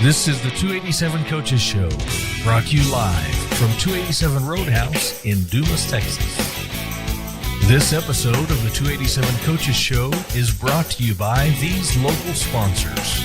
This is the 287 Coaches Show, brought to you live from 287 Roadhouse in Dumas, Texas. This episode of the 287 Coaches Show is brought to you by these local sponsors.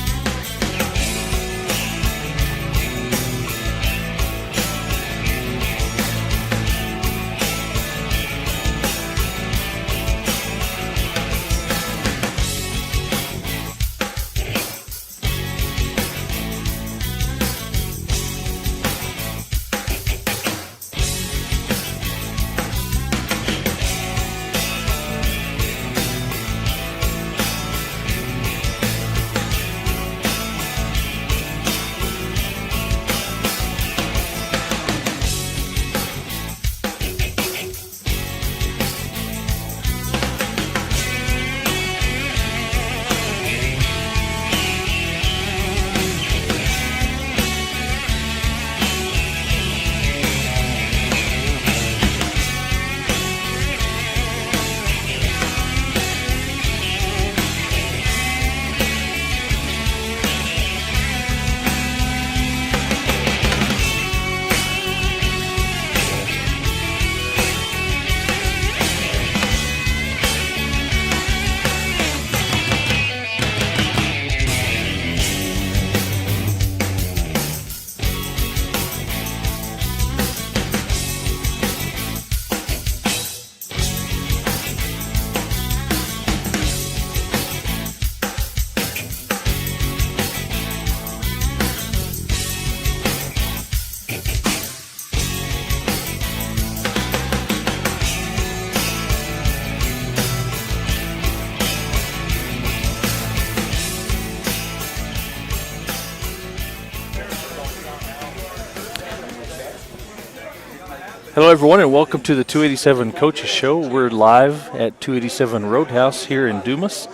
Hello, everyone, and welcome to the 287 Coaches Show. We're live at 287 Roadhouse here in Dumas,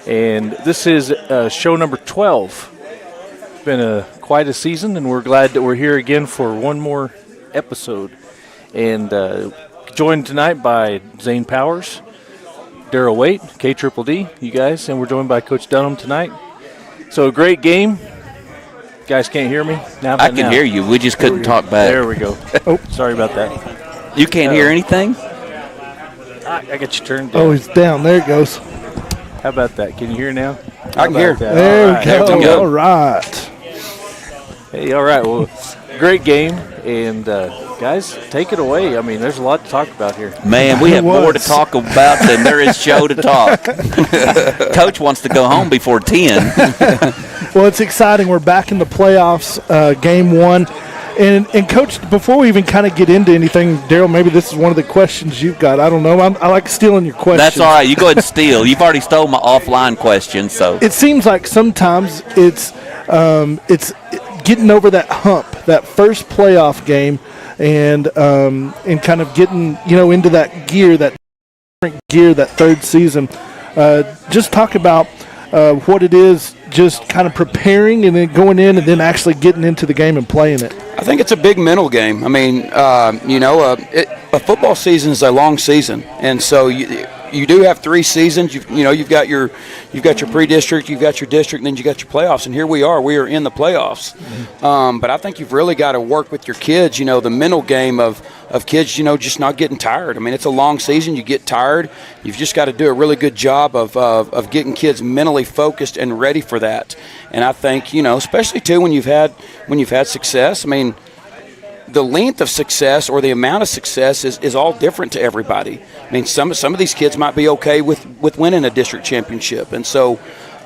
and this is show number 12. It's been quite a season, and we're glad that we're here again for one more episode. And joined tonight by Zane Powers, Daryl Waite, K-Triple-D, you guys, and we're joined by Coach Dunham tonight. So a great game. Guys can't hear me? I can hear you. We just couldn't talk back. There we go. Oh, sorry about that. You can't hear anything? I got you turned down. Oh, he's down. There it goes. How about that? Can you hear now? I can hear. There we go. There we go. All right. Hey, all right. Well, great game. And, guys, take it away. I mean, there's a lot to talk about here. Man, we have more to talk about than there is show to talk. Coach wants to go home before 10. Well, it's exciting. We're back in the playoffs, game one. And Coach, before we even kind of get into anything, Daryl, maybe this is one of the questions you've got. I don't know. I like stealing your questions. That's all right. You go ahead and steal. You've already stole my offline question. So it seems like sometimes it's getting over that hump, that first playoff game, and kind of getting into that gear, that third season. Just talk about what it is, just kind of preparing and then going in and then actually getting into the game and playing it. I think it's a big mental game. I mean, a football season is a long season, and so you do have 3 seasons. You've got your pre-district, you've got your district, and then you got your playoffs. And here we are in the playoffs. Mm-hmm. But I think you've really got to work with your kids. The mental game of kids, just not getting tired. I mean, it's a long season. You get tired. You've just got to do a really good job of getting kids mentally focused and ready for that. And I think, especially too when you've had success. I mean, the length of success or the amount of success is all different to everybody. I mean, some of these kids might be okay with winning a district championship. And so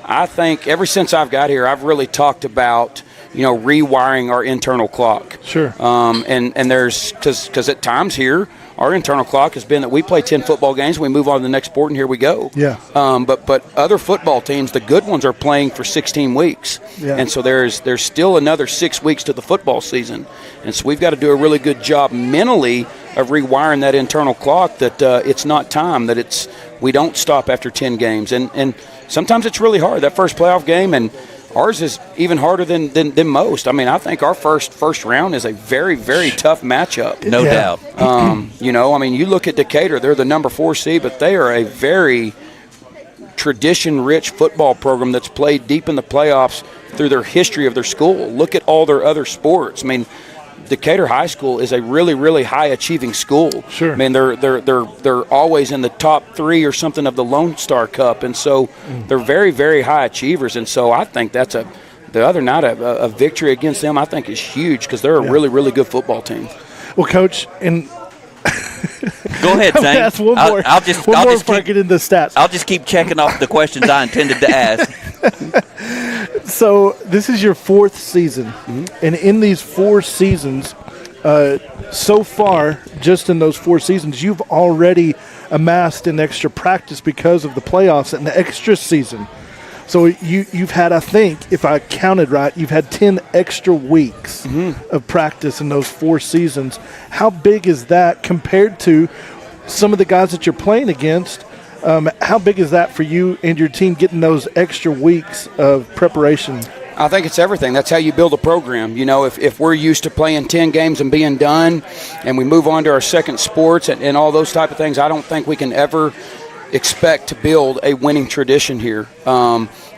I think ever since I've got here, I've really talked about, rewiring our internal clock. Sure. And there's, because at times here, our internal clock has been that we play 10 football games, we move on to the next sport, and here we go. Yeah. But other football teams, the good ones, are playing for 16 weeks. Yeah. And so there's still another 6 weeks to the football season. And so we've got to do a really good job mentally of rewiring that internal clock, that it's not time, that we don't stop after 10 games. And sometimes it's really hard, that first playoff game, and ours is even harder than most. I mean, I think our first round is a very, very tough matchup. No doubt. You look at Decatur, they're the number 4 seed, but they are a very tradition-rich football program that's played deep in the playoffs through their history of their school. Look at all their other sports. I mean, Decatur High School is a really, really high achieving school. Sure. I mean, they're always in the top 3 or something of the Lone Star Cup, and so they're very, very high achievers. And so I think that's the other night a victory against them. I think is huge because they're a really, really good football team. Well, Coach, and Go ahead, Zane. That's one more. I'll just Before I get into stats. I'll just keep checking off the questions I intended to ask. So this is your 4th season, and in these 4 seasons, so far, just in those 4 seasons, you've already amassed an extra practice because of the playoffs and the extra season. So you've had, I think, if I counted right, you've had 10 extra weeks of practice in those 4 seasons. How big is that compared to some of the guys that you're playing against? How big is that for you and your team, getting those extra weeks of preparation? I think it's everything. That's how you build a program. You know, if we're used to playing 10 games and being done, and we move on to our second sports and all those type of things, I don't think we can ever expect to build a winning tradition here.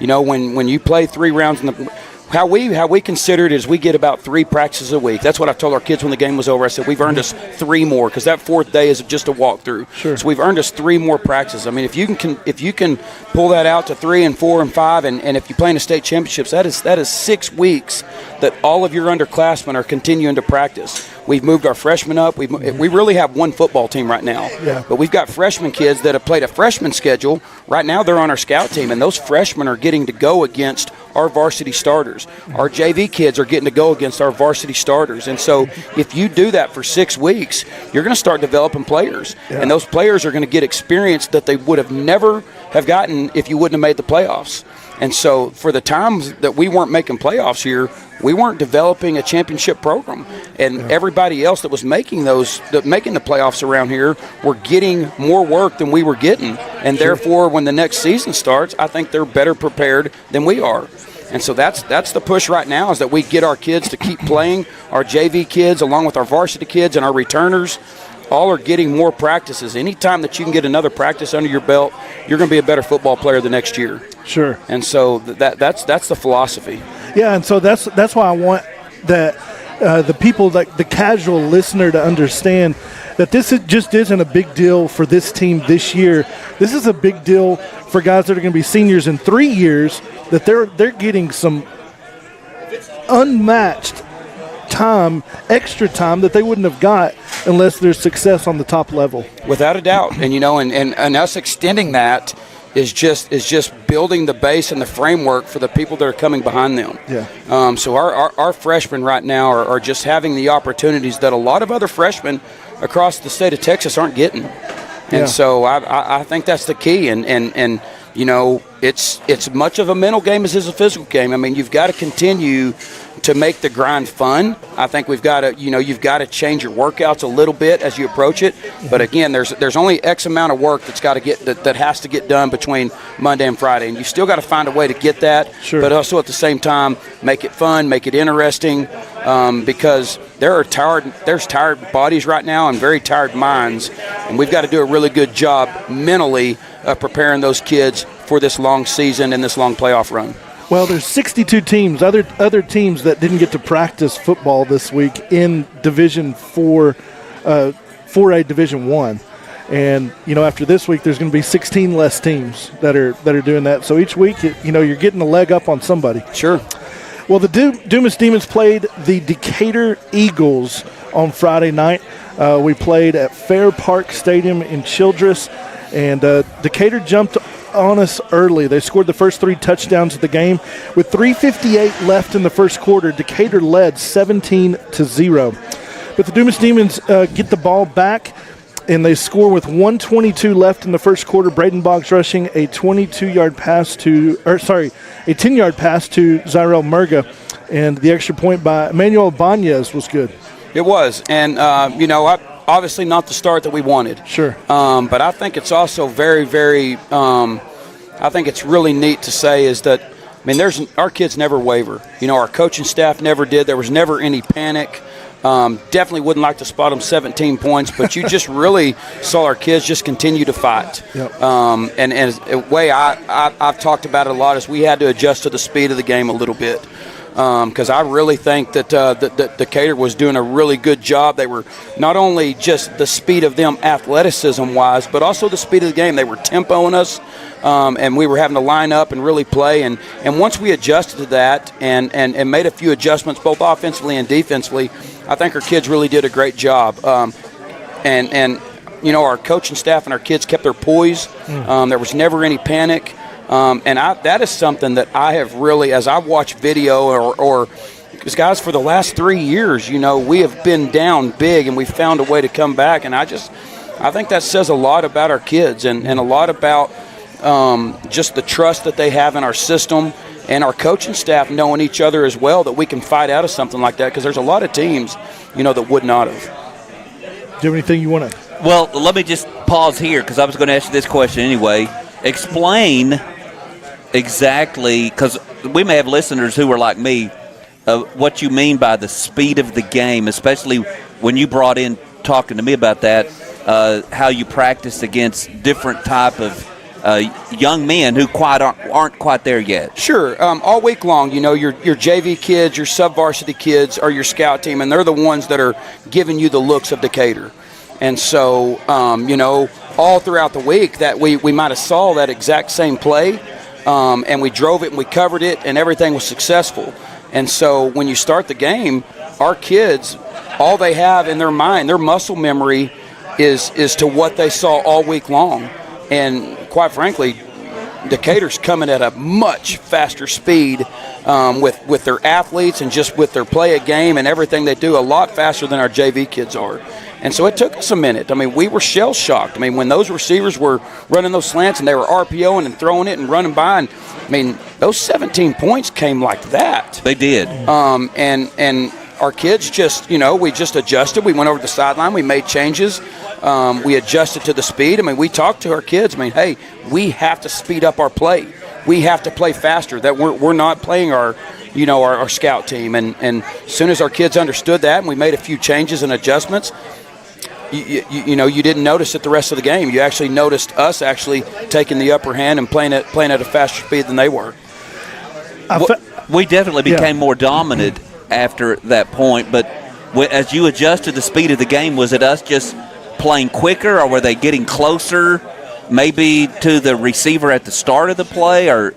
You know, when you play 3 rounds in the how we consider it is we get about 3 practices a week. That's what I told our kids when the game was over. I said we've earned us 3 more because that 4th day is just a walkthrough. Sure. So we've earned us 3 more practices. I mean, if you can pull that out to 3 and 4 and 5, and if you play in the state championships, that is 6 weeks that all of your underclassmen are continuing to practice. We've moved our freshmen up. We really have one football team right now. Yeah. But we've got freshman kids that have played a freshman schedule. Right now they're on our scout team, and those freshmen are getting to go against our varsity starters. Our JV kids are getting to go against our varsity starters. And so if you do that for 6 weeks, you're going to start developing players. Yeah. And those players are going to get experience that they would have never have gotten if you wouldn't have made the playoffs. And so for the times that we weren't making playoffs here, we weren't developing a championship program. And everybody else that was making the playoffs around here were getting more work than we were getting. And therefore, when the next season starts, I think they're better prepared than we are. And so that's the push right now, is that we get our kids to keep playing. Our JV kids, along with our varsity kids and our returners, all are getting more practices. Anytime that you can get another practice under your belt, you're going to be a better football player the next year. Sure. And so that's the philosophy. Yeah, and so that's why I want that the people, like the casual listener, to understand that this just isn't a big deal for this team this year. This is a big deal for guys that are going to be seniors in 3 years, that they're getting some unmatched time, extra time that they wouldn't have got unless there's success on the top level. Without a doubt. And, you know, and us extending that is just building the base and the framework for the people that are coming behind them. Yeah. So our freshmen right now are just having the opportunities that a lot of other freshmen across the state of Texas aren't getting. And so I think that's the key. And you know, it's much of a mental game as it is a physical game. I mean, you've got to continue to make the grind fun. I think you've got to change your workouts a little bit as you approach it. But again, there's only X amount of work that has to get done between Monday and Friday, and you still got to find a way to get that. Sure. But also at the same time, make it fun, make it interesting, because there's tired bodies right now and very tired minds, and we've got to do a really good job mentally of preparing those kids for this long season and this long playoff run. Well, there's 62 teams, other teams that didn't get to practice football this week in Division 4, 4A Division 1. And, you know, after this week, there's going to be 16 less teams that are doing that. So each week, you're getting a leg up on somebody. Sure. Well, the Dumas Demons played the Decatur Eagles on Friday night. We played at Fair Park Stadium in Childress, and Decatur jumped on us early. They scored the first 3 touchdowns of the game. With 3:58 left in the first quarter, Decatur led 17-0. But the Dumas Demons get the ball back, and they score with 1:22 left in the first quarter. Braden Boggs rushing a 10-yard pass to Zyrell Murga, and the extra point by Emmanuel Banez was good. It was, and obviously not the start that we wanted. Sure. But I think it's also very, very. I think it's really neat to say is that, I mean, our kids never waver. You know, our coaching staff never did. There was never any panic. Definitely wouldn't like to spot them 17 points, but you just really saw our kids just continue to fight. Yep. And a way I've talked about it a lot is we had to adjust to the speed of the game a little bit. Because I really think that Decatur was doing a really good job. They were not only just the speed of them athleticism-wise, but also the speed of the game. They were tempoing us, and we were having to line up and really play. And once we adjusted to that and made a few adjustments, both offensively and defensively, I think our kids really did a great job. And you know, our coaching staff and our kids kept their poise. There was never any panic. And that is something that I have really, as I watch video or because, guys, for the last 3 years, you know, we have been down big and we found a way to come back. And I think that says a lot about our kids and a lot about just the trust that they have in our system and our coaching staff knowing each other as well, that we can fight out of something like that, because there's a lot of teams, you know, that would not have. Do you have anything you want to? Well, let me just pause here because I was going to ask you this question anyway. Explain exactly, because we may have listeners who are like me, what you mean by the speed of the game, especially when you brought in talking to me about that, how you practice against different type of young men who aren't quite there yet. Sure. All week long, you know, your JV kids, your sub-varsity kids are your scout team, and they're the ones that are giving you the looks of Decatur. And so, you know, all throughout the week that we might have saw that exact same play, and we drove it and we covered it and everything was successful. And so when you start the game, our kids, all they have in their mind, their muscle memory is to what they saw all week long. And quite frankly, Decatur's coming at a much faster speed with their athletes and just with their play of game and everything they do, a lot faster than our JV kids are. And so it took us a minute. I mean, we were shell-shocked. I mean, when those receivers were running those slants and they were RPOing and throwing it and running by, and I mean, those 17 points came like that. They did. And our kids just, you know, we just adjusted. We went over to the sideline. We made changes. We adjusted to the speed. I mean, we talked to our kids. I mean, hey, we have to speed up our play. We have to play faster. That we're not playing our scout team. And as soon as our kids understood that and we made a few changes and adjustments, you know, you didn't notice it the rest of the game. You actually noticed us actually taking the upper hand and playing at a faster speed than they were. We definitely became more dominant after that point, but as you adjusted the speed of the game, was it us just playing quicker, or were they getting closer maybe to the receiver at the start of the play, or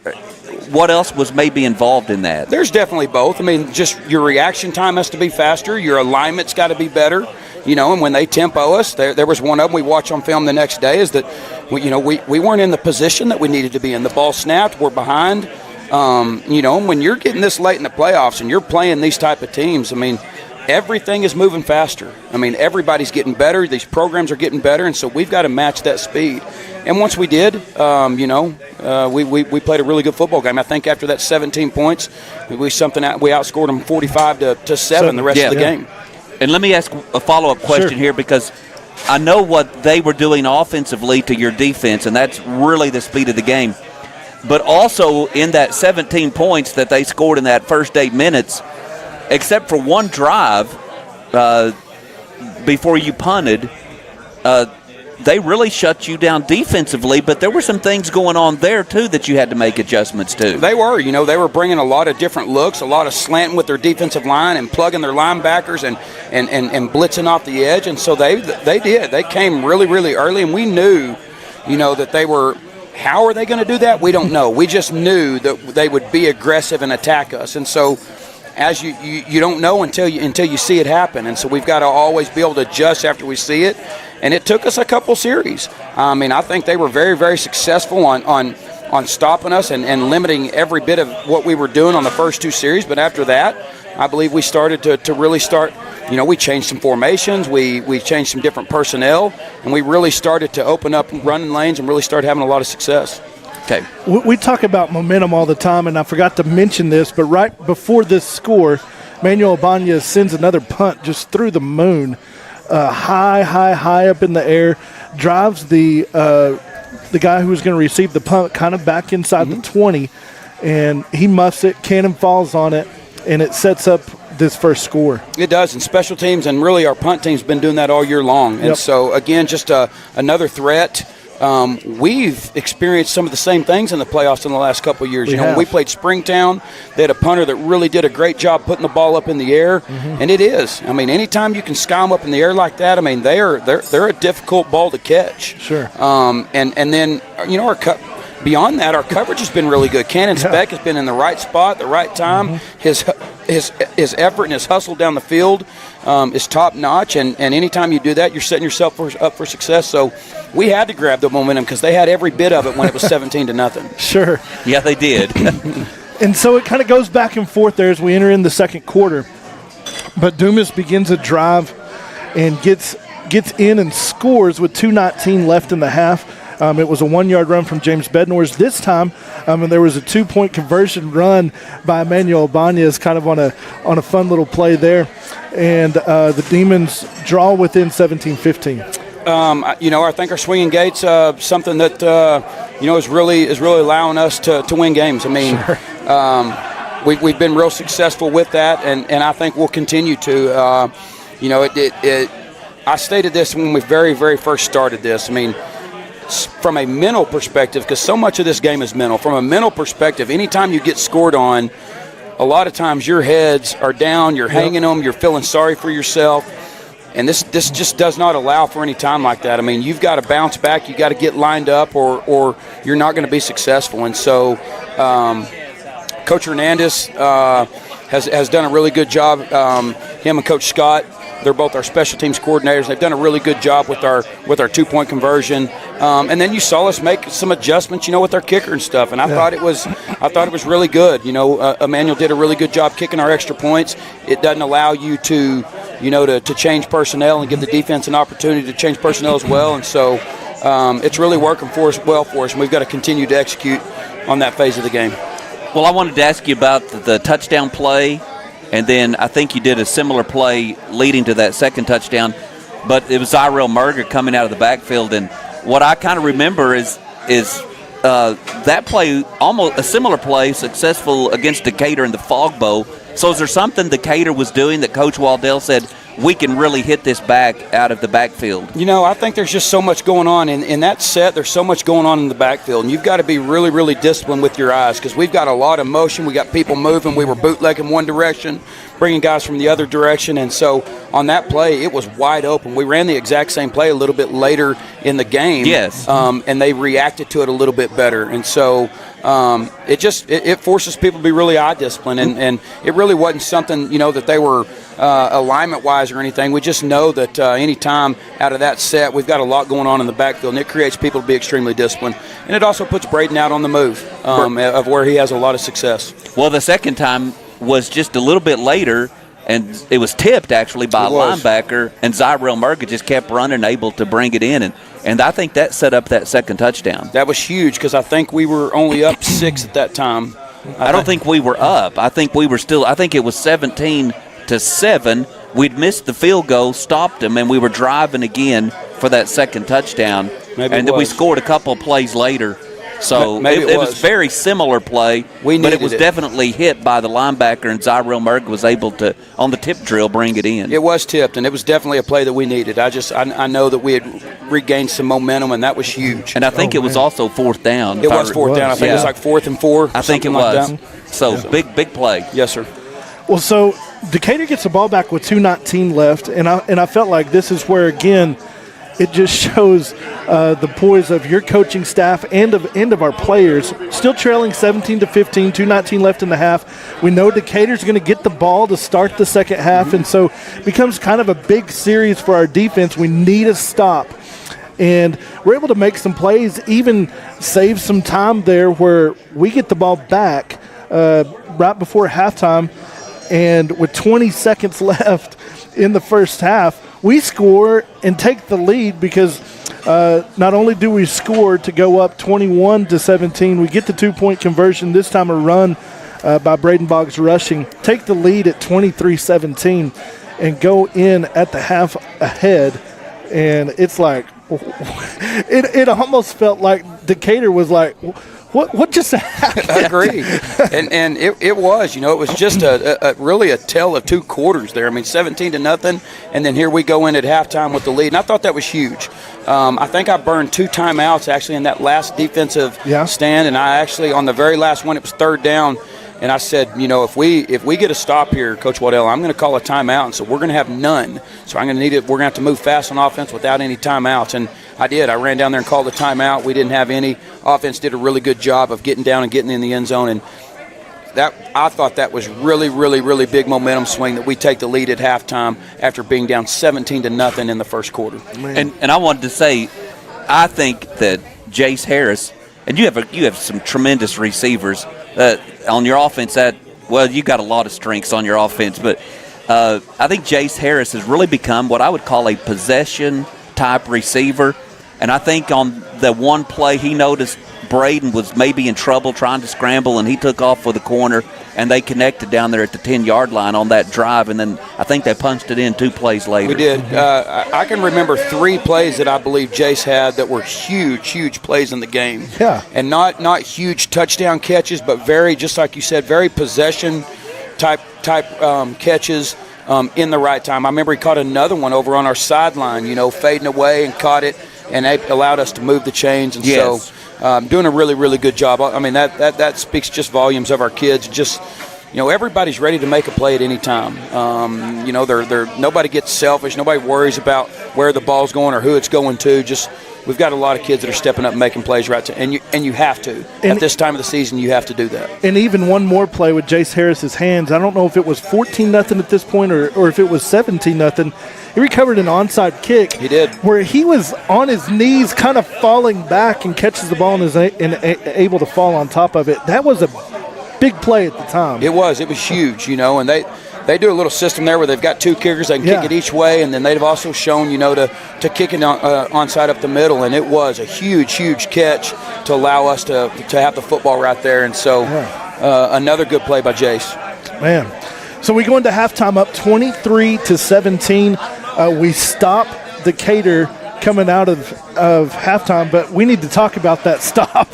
what else was maybe involved in that? There's definitely both. I mean, just your reaction time has to be faster. Your alignment's got to be better. You know, and when they tempo us, there was one of them we watched on film the next day, is that, we weren't in the position that we needed to be in. The ball snapped, we're behind. You know, and when you're getting this late in the playoffs and you're playing these type of teams, I mean, everything is moving faster. I mean, everybody's getting better. These programs are getting better, and so we've got to match that speed. And once we did, we played a really good football game. I think after that 17 points, we outscored them 45-7 the rest of the game. And let me ask a follow-up question here, because I know what they were doing offensively to your defense, and that's really the speed of the game. But also in that 17 points that they scored in that first 8 minutes, except for one drive before you punted, they really shut you down defensively, but there were some things going on there, too, that you had to make adjustments to. They were. You know, they were bringing a lot of different looks, a lot of slanting with their defensive line and plugging their linebackers and blitzing off the edge. And so they did. They came really, really early, and we knew, you know, that they were – how are they going to do that? We don't know. We just knew that they would be aggressive and attack us. And so as you don't know until you see it happen. And so we've got to always be able to adjust after we see it. And it took us a couple series. I mean, I think they were very, very successful on stopping us and limiting every bit of what we were doing on the first 2 series. But after that, I believe we started to really start, you know, we changed some formations, we changed some different personnel, and we really started to open up running lanes and really start having a lot of success. Okay. We talk about momentum all the time, and I forgot to mention this, but right before this score, Manuel Abanya sends another punt just through the moon. High up in the air, drives the guy who was going to receive the punt kind of back inside the 20, and he muffs it. Cannon falls on it, and it sets up this first score. It does, and special teams and really our punt team's been doing that all year long. And so, again, just another threat. We've experienced some of the same things in the playoffs in the last couple of years. When we played Springtown, they had a punter that really did a great job putting the ball up in the air, and it is. I mean, anytime you can sky them up in the air like that, I mean, they're a difficult ball to catch. Sure. And then beyond that, our coverage has been really good. Cannon Speck has been in the right spot, the right time. His effort and his hustle down the field is top notch. And anytime you do that, you're setting yourself up for success. So we had to grab the momentum because they had every bit of it when it was 17-0. Sure. Yeah, they did. And so it kind of goes back and forth there as we enter in the second quarter. But Dumas begins a drive and gets in and scores with 2:19 left in the half. It was a 1-yard run from James Bednors this time, and there was a 2-point conversion run by Emmanuel Ibanez, kind of on a fun little play there. And the Demons draw within 17-15. I think our swinging gate's something that is really allowing us to win games. I mean, we've been real successful with that, and I think we'll continue to. I stated this when we very, very first started this. I mean, from a mental perspective, because so much of this game is mental. From a mental perspective, anytime you get scored on, a lot of times your heads are down, you're hanging them, you're feeling sorry for yourself, and this just does not allow for any time like that. I mean, you've got to bounce back, you've got to get lined up, or you're not going to be successful. And so Coach Hernandez has done a really good job. Him and Coach Scott, they're both our special teams coordinators. They've done a really good job with our 2-point conversion. And then you saw us make some adjustments, with our kicker and stuff. And I thought it was really good. Emmanuel did a really good job kicking our extra points. It doesn't allow you to change personnel and give the defense an opportunity to change personnel as well. And so it's really working well for us, and we've got to continue to execute on that phase of the game. Well, I wanted to ask you about the touchdown play. And then I think you did a similar play leading to that second touchdown, but it was Zyrell Merger coming out of the backfield. And what I kind of remember is that play, almost a similar play, successful against Decatur in the Fog Bowl. So is there something Decatur was doing that Coach Waddell said, we can really hit this back out of the backfield? I think there's just so much going on. In that set, there's so much going on in the backfield. And you've got to be really, really disciplined with your eyes because we've got a lot of motion. We got people moving. We were bootlegging one direction, bringing guys from the other direction. And so on that play, it was wide open. We ran the exact same play a little bit later in the game. Yes. And they reacted to it a little bit better. And so it forces people to be really eye disciplined. And it really wasn't something, that they were alignment-wise or anything. We just know that any time out of that set, we've got a lot going on in the backfield, and it creates people to be extremely disciplined. And it also puts Braden out on the move of where he has a lot of success. Well, the second time was just a little bit later, and it was tipped, actually, by a linebacker, and Zyrell Merger just kept running, able to bring it in. And I think that set up that second touchdown. That was huge because I think we were only up 6 at that time. I don't think we were up. I think we were still – I think it was 17-7. We'd missed the field goal, stopped them, and we were driving again for that second touchdown. Then we scored a couple of plays later. So it was very similar play, but it was definitely hit by the linebacker, and Zyrell Merg was able to, on the tip drill, bring it in. It was tipped, and it was definitely a play that we needed. I know that we had regained some momentum, and that was huge. And I think it was also fourth down. It was fourth down. I think it was like 4th and 4. I think it was. So big play. Yes, sir. Well, so Decatur gets the ball back with 2:19 left, and I felt like this is where, again, it just shows the poise of your coaching staff and of our players. Still trailing 17-15, 2:19 left in the half. We know Decatur's going to get the ball to start the second half, and so it becomes kind of a big series for our defense. We need a stop. And we're able to make some plays, even save some time there where we get the ball back right before halftime. And with 20 seconds left in the first half, we score and take the lead because not only do we score to go up 21-17, we get the 2-point conversion, this time a run by Braden Boggs rushing, take the lead at 23-17 and go in at the half ahead. And it's like, it almost felt like Decatur was like, what just happened? I agree. And it was, it was just really a tale of two quarters there. I mean, 17-0, and then here we go in at halftime with the lead. And I thought that was huge. I think I burned 2 timeouts actually in that last defensive stand, and I actually, on the very last one, it was 3rd down. And I said, if we get a stop here, Coach Waddell, I'm going to call a timeout. And so we're going to have none. So I'm going to need it. We're going to have to move fast on offense without any timeouts. And I did. I ran down there and called a timeout. We didn't have any. Offense did a really good job of getting down and getting in the end zone. And I thought that was really, really, really big momentum swing that we take the lead at halftime after being down 17-0 in the first quarter. And I wanted to say, I think that Jace Harris, and you have some tremendous receivers on your offense. You got a lot of strengths on your offense, but I think Jace Harris has really become what I would call a possession type receiver. And I think on the one play he noticed Braden was maybe in trouble trying to scramble, and he took off for the corner, and they connected down there at the 10-yard line on that drive, and then I think they punched it in 2 plays later. We did. I can remember 3 plays that I believe Jace had that were huge, huge plays in the game. Yeah. And not huge touchdown catches, but very, just like you said, very possession type catches in the right time. I remember he caught another one over on our sideline, fading away, and caught it, and it allowed us to move the chains. And yes. So doing a really, really good job. I mean, that speaks just volumes of our kids. Just, everybody's ready to make a play at any time. Nobody gets selfish. Nobody worries about where the ball's going or who it's going to. Just, we've got a lot of kids that are stepping up and making plays and you have to. At this time of the season, you have to do that. And even one more play with Jace Harris's hands. I don't know if it was 14-0 at this point or if it was 17-0. He recovered an onside kick. He did. Where he was on his knees kind of falling back and catches the ball and is able to fall on top of it. That was a big play at the time. It was huge, and they do a little system there where they've got 2 kickers. They can kick it each way, and then they've also shown, to kick it onside up the middle, and it was a huge, huge catch to allow us to have the football right there. And so another good play by Jace. Man. So we go into halftime up 23-17. We stop Decatur coming out of halftime, but we need to talk about that stop.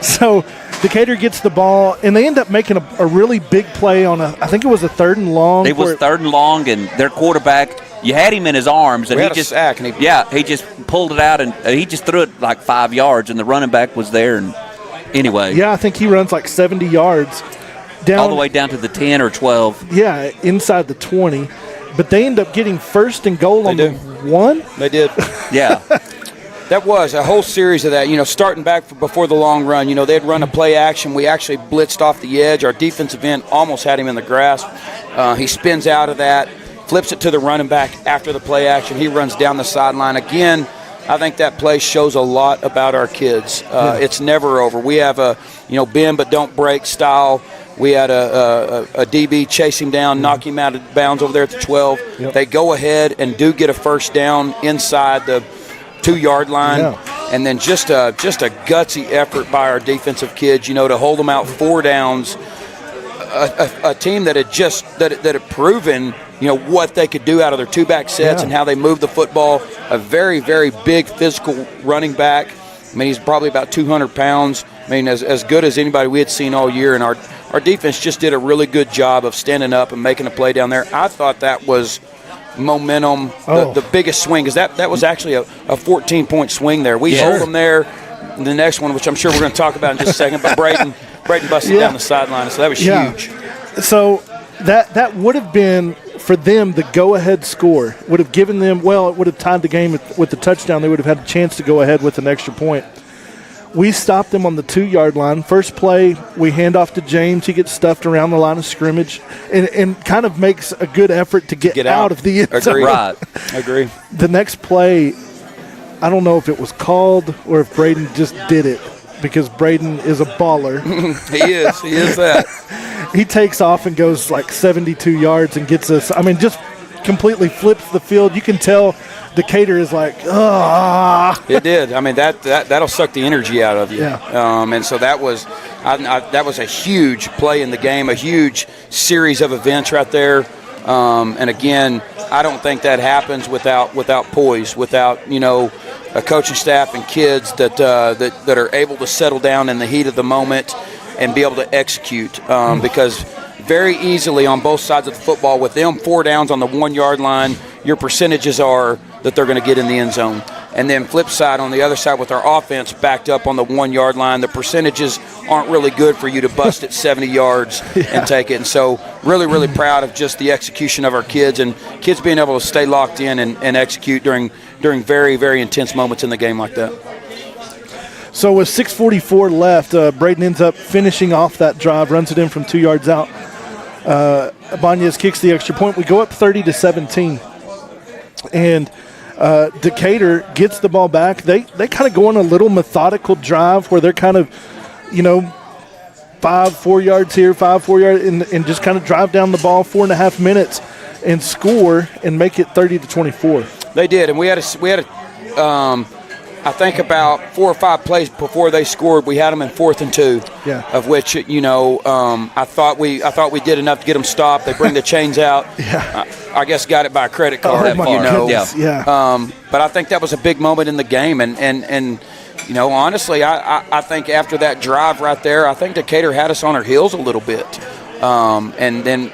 So Decatur gets the ball, and they end up making a really big play on I think it was a 3rd and long. It was 3rd and long, and their quarterback, you had him in his arms, and he just pulled it out, and he just threw it like 5 yards, and the running back was there. And anyway. Yeah, I think he runs like 70 yards. All the way down to the 10 or 12. Yeah, inside the 20. But they end up getting 1st and goal on the 1. They did. Yeah. That was a whole series of that, starting back before the long run. They'd run a play action. We actually blitzed off the edge. Our defensive end almost had him in the grasp. He spins out of that, flips it to the running back after the play action. He runs down the sideline. Again, I think that play shows a lot about our kids. It's never over. We have a, bend but don't break style. We had a DB chase him down, knock him out of bounds over there at the 12. Yep. They go ahead and do get a 1st down inside the 2-yard line. Yeah. And then just a gutsy effort by our defensive kids, to hold them out 4 downs. A team that had proven, what they could do out of their 2-back sets and how they move the football. A very, very big physical running back. I mean, he's probably about 200 pounds. I mean, as good as anybody we had seen all year. And our defense just did a really good job of standing up and making a play down there. I thought that was momentum, the biggest swing, because that was actually a 14-point swing there. We hold them there. The next one, which I'm sure we're going to talk about in just a second, but Braden busted down the sideline, so that was huge. So that would have been, for them, the go-ahead score. Would have given them, it would have tied the game with the touchdown. They would have had a chance to go ahead with an extra point. We stopped them on the 2-yard line. First play, we hand off to James. He gets stuffed around the line of scrimmage and kind of makes a good effort to get out of the end zone. Right. Agree. The next play, I don't know if it was called or if Braden just did it, because Braden is a baller. He is that. He takes off and goes like 72 yards and gets us. I mean, just completely flips the field. You can tell Decatur is like, It did. I mean, that'll suck the energy out of you. Yeah. And so that was a huge play in the game, a huge series of events right there. And again, I don't think that happens without poise, without a coaching staff and kids that are able to settle down in the heat of the moment and be able to execute. Because very easily on both sides of the football, with them 4 downs on the 1 yard line, your percentages are that they're going to get in the end zone. And then flip side, on the other side with our offense backed up on the 1 yard line, the percentages aren't really good for you to bust at 70 yards and take it. And so really, really proud of just the execution of our kids and kids being able to stay locked in and execute during very, very intense moments in the game like that. So with 6:44 left, Braden ends up finishing off that drive, runs it in from 2 yards out. Ibanez kicks the extra point. We go up 30-17. And Decatur gets the ball back. They kind of go on a little methodical drive where they're kind of, 4 yards here, 4 yards, and just kind of drive down the ball 4.5 minutes and score and make it 30-24. They did, and we had I think about 4 or 5 plays before they scored, we had them in 4th and 2. Yeah. Of which, I thought we did enough to get them stopped. They bring the chains out. Yeah. I guess got it by a credit card. Goodness. Yeah. But I think that was a big moment in the game, and honestly, I think after that drive right there, I think Decatur had us on our heels a little bit, and then.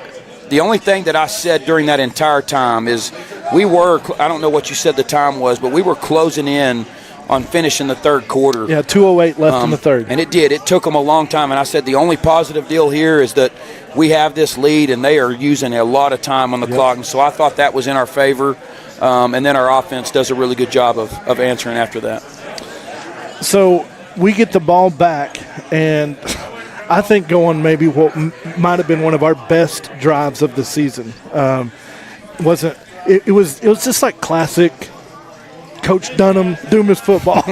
The only thing that I said during that entire time is I don't know what you said the time was, but we were closing in on finishing the third quarter. Yeah, 2:08 left in the third. And it did. It took them a long time. And I said the only positive deal here is that we have this lead, and they are using a lot of time on the clock. And so I thought that was in our favor. And then our offense does a really good job of answering after that. So we get the ball back, and I think going maybe what might have been one of our best drives of the season. It was just like classic Coach Dumas football.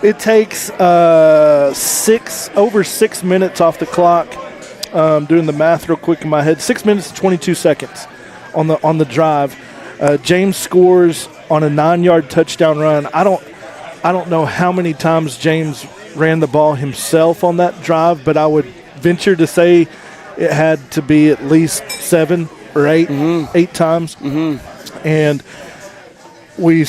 It takes over 6 minutes off the clock. Doing the math real quick in my head, 6 minutes and 22 seconds on the drive. James scores on a 9-yard touchdown run. I don't know how many times James ran the ball himself on that drive, but I would venture to say it had to be at least 7 or 8 times. And we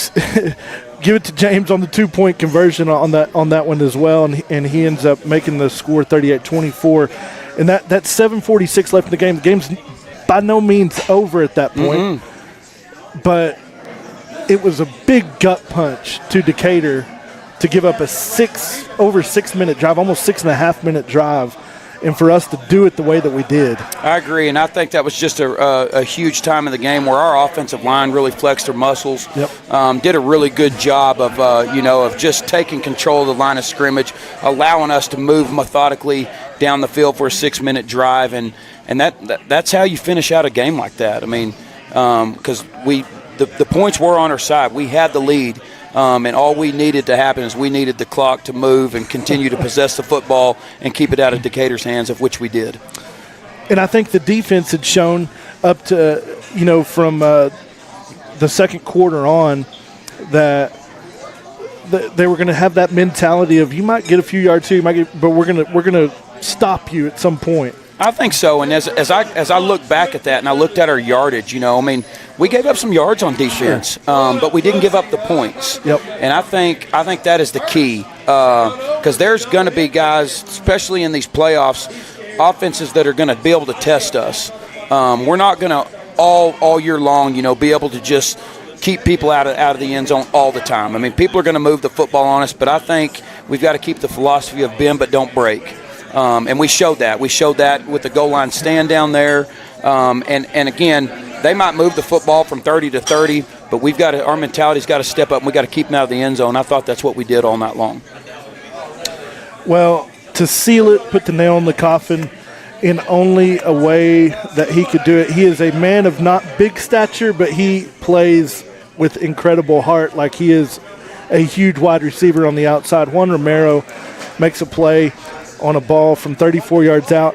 give it to James on the 2-point conversion on that one as well, and he ends up making the score 38-24. And that's 7:46 left in the game. The game's by no means over at that point, but it was a big gut punch to Decatur to give up a over 6 minute drive, almost 6.5 minute drive, and for us to do it the way that we did. I agree, and I think that was just a huge time in the game where our offensive line really flexed their muscles. Did a really good job of just taking control of the line of scrimmage, allowing us to move methodically down the field for a 6 minute drive, and that's how you finish out a game like that. I mean, because the points were on our side. We had the lead. And all we needed to happen is we needed the clock to move and continue to possess the football and keep it out of Decatur's hands, of which we did. And I think the defense had shown up to, from the second quarter on that they were going to have that mentality of you might get a few yards here, but we're going to stop you at some point. I think so, and as I look back at that and I looked at our yardage, we gave up some yards on defense, but we didn't give up the points. And I think that is the key, because there's going to be guys, especially in these playoffs, offenses that are going to be able to test us. We're not going to all year long, be able to just keep people out of the end zone all the time. I mean, people are going to move the football on us, but I think we've got to keep the philosophy of bend but don't break. And we showed that. We showed that with the goal line stand down there. And again, they might move the football from 30 to 30, but our mentality's got to step up, and we've got to keep them out of the end zone. I thought that's what we did all night long. Well, to seal it, put the nail in the coffin in only a way that he could do it. He is a man of not big stature, but he plays with incredible heart, like he is a huge wide receiver on the outside. Juan Romero makes a play on a ball from 34 yards out.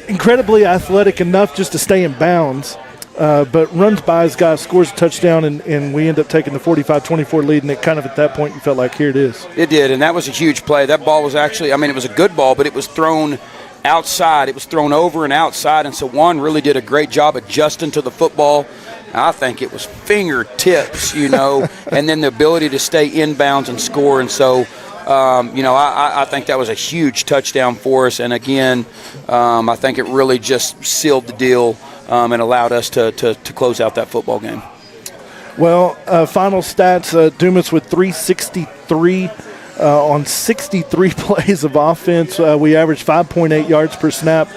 Incredibly athletic enough just to stay in bounds, but runs by his guy, scores a touchdown, and we end up taking the 45-24 lead, and it kind of at that point you felt like, here it is. It did, and that was a huge play. That ball was actually, it was a good ball, but it was thrown outside. It was thrown over and outside, and so Juan really did a great job adjusting to the football. I think it was fingertips, and then the ability to stay inbounds and score. And so, I think that was a huge touchdown for us. And again, I think it really just sealed the deal and allowed us to close out that football game. Well, final stats, Dumas with 363 on 63 plays of offense. We averaged 5.8 yards per snap,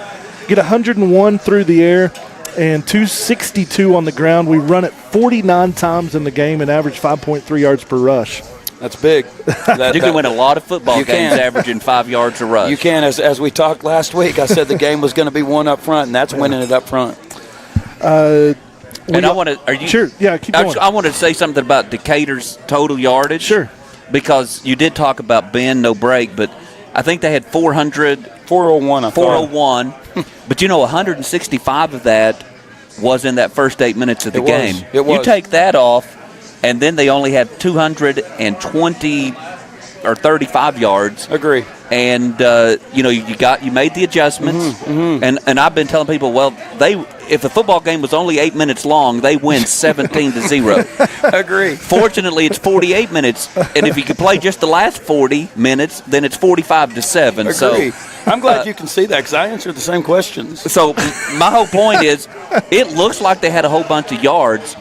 get 101 through the air, and 262 on the ground. We run it 49 times in the game and average 5.3 yards per rush. That's big. You can win a lot of football games averaging 5 yards a rush. You can. As we talked last week, I said the game was going to be one up front, and that's winning it up front. And I want to. Are you sure? Yeah, keep going. I want to say something about Decatur's total yardage. Sure. Because you did talk about bend, no break, but I think they had 401. 401. But 165 of that was in that first 8 minutes of the game. It was. You take that off, and then they only had 220 or 35 yards. Agree. And you made the adjustments, and I've been telling people, well, if the football game was only 8 minutes long, they win 17-0. Agree. Fortunately, it's 48 minutes, and if you could play just the last 40 minutes, then it's 45-7. Agree. So I'm glad you can see that because I answered the same questions. So my whole point is, it looks like they had a whole bunch of yards,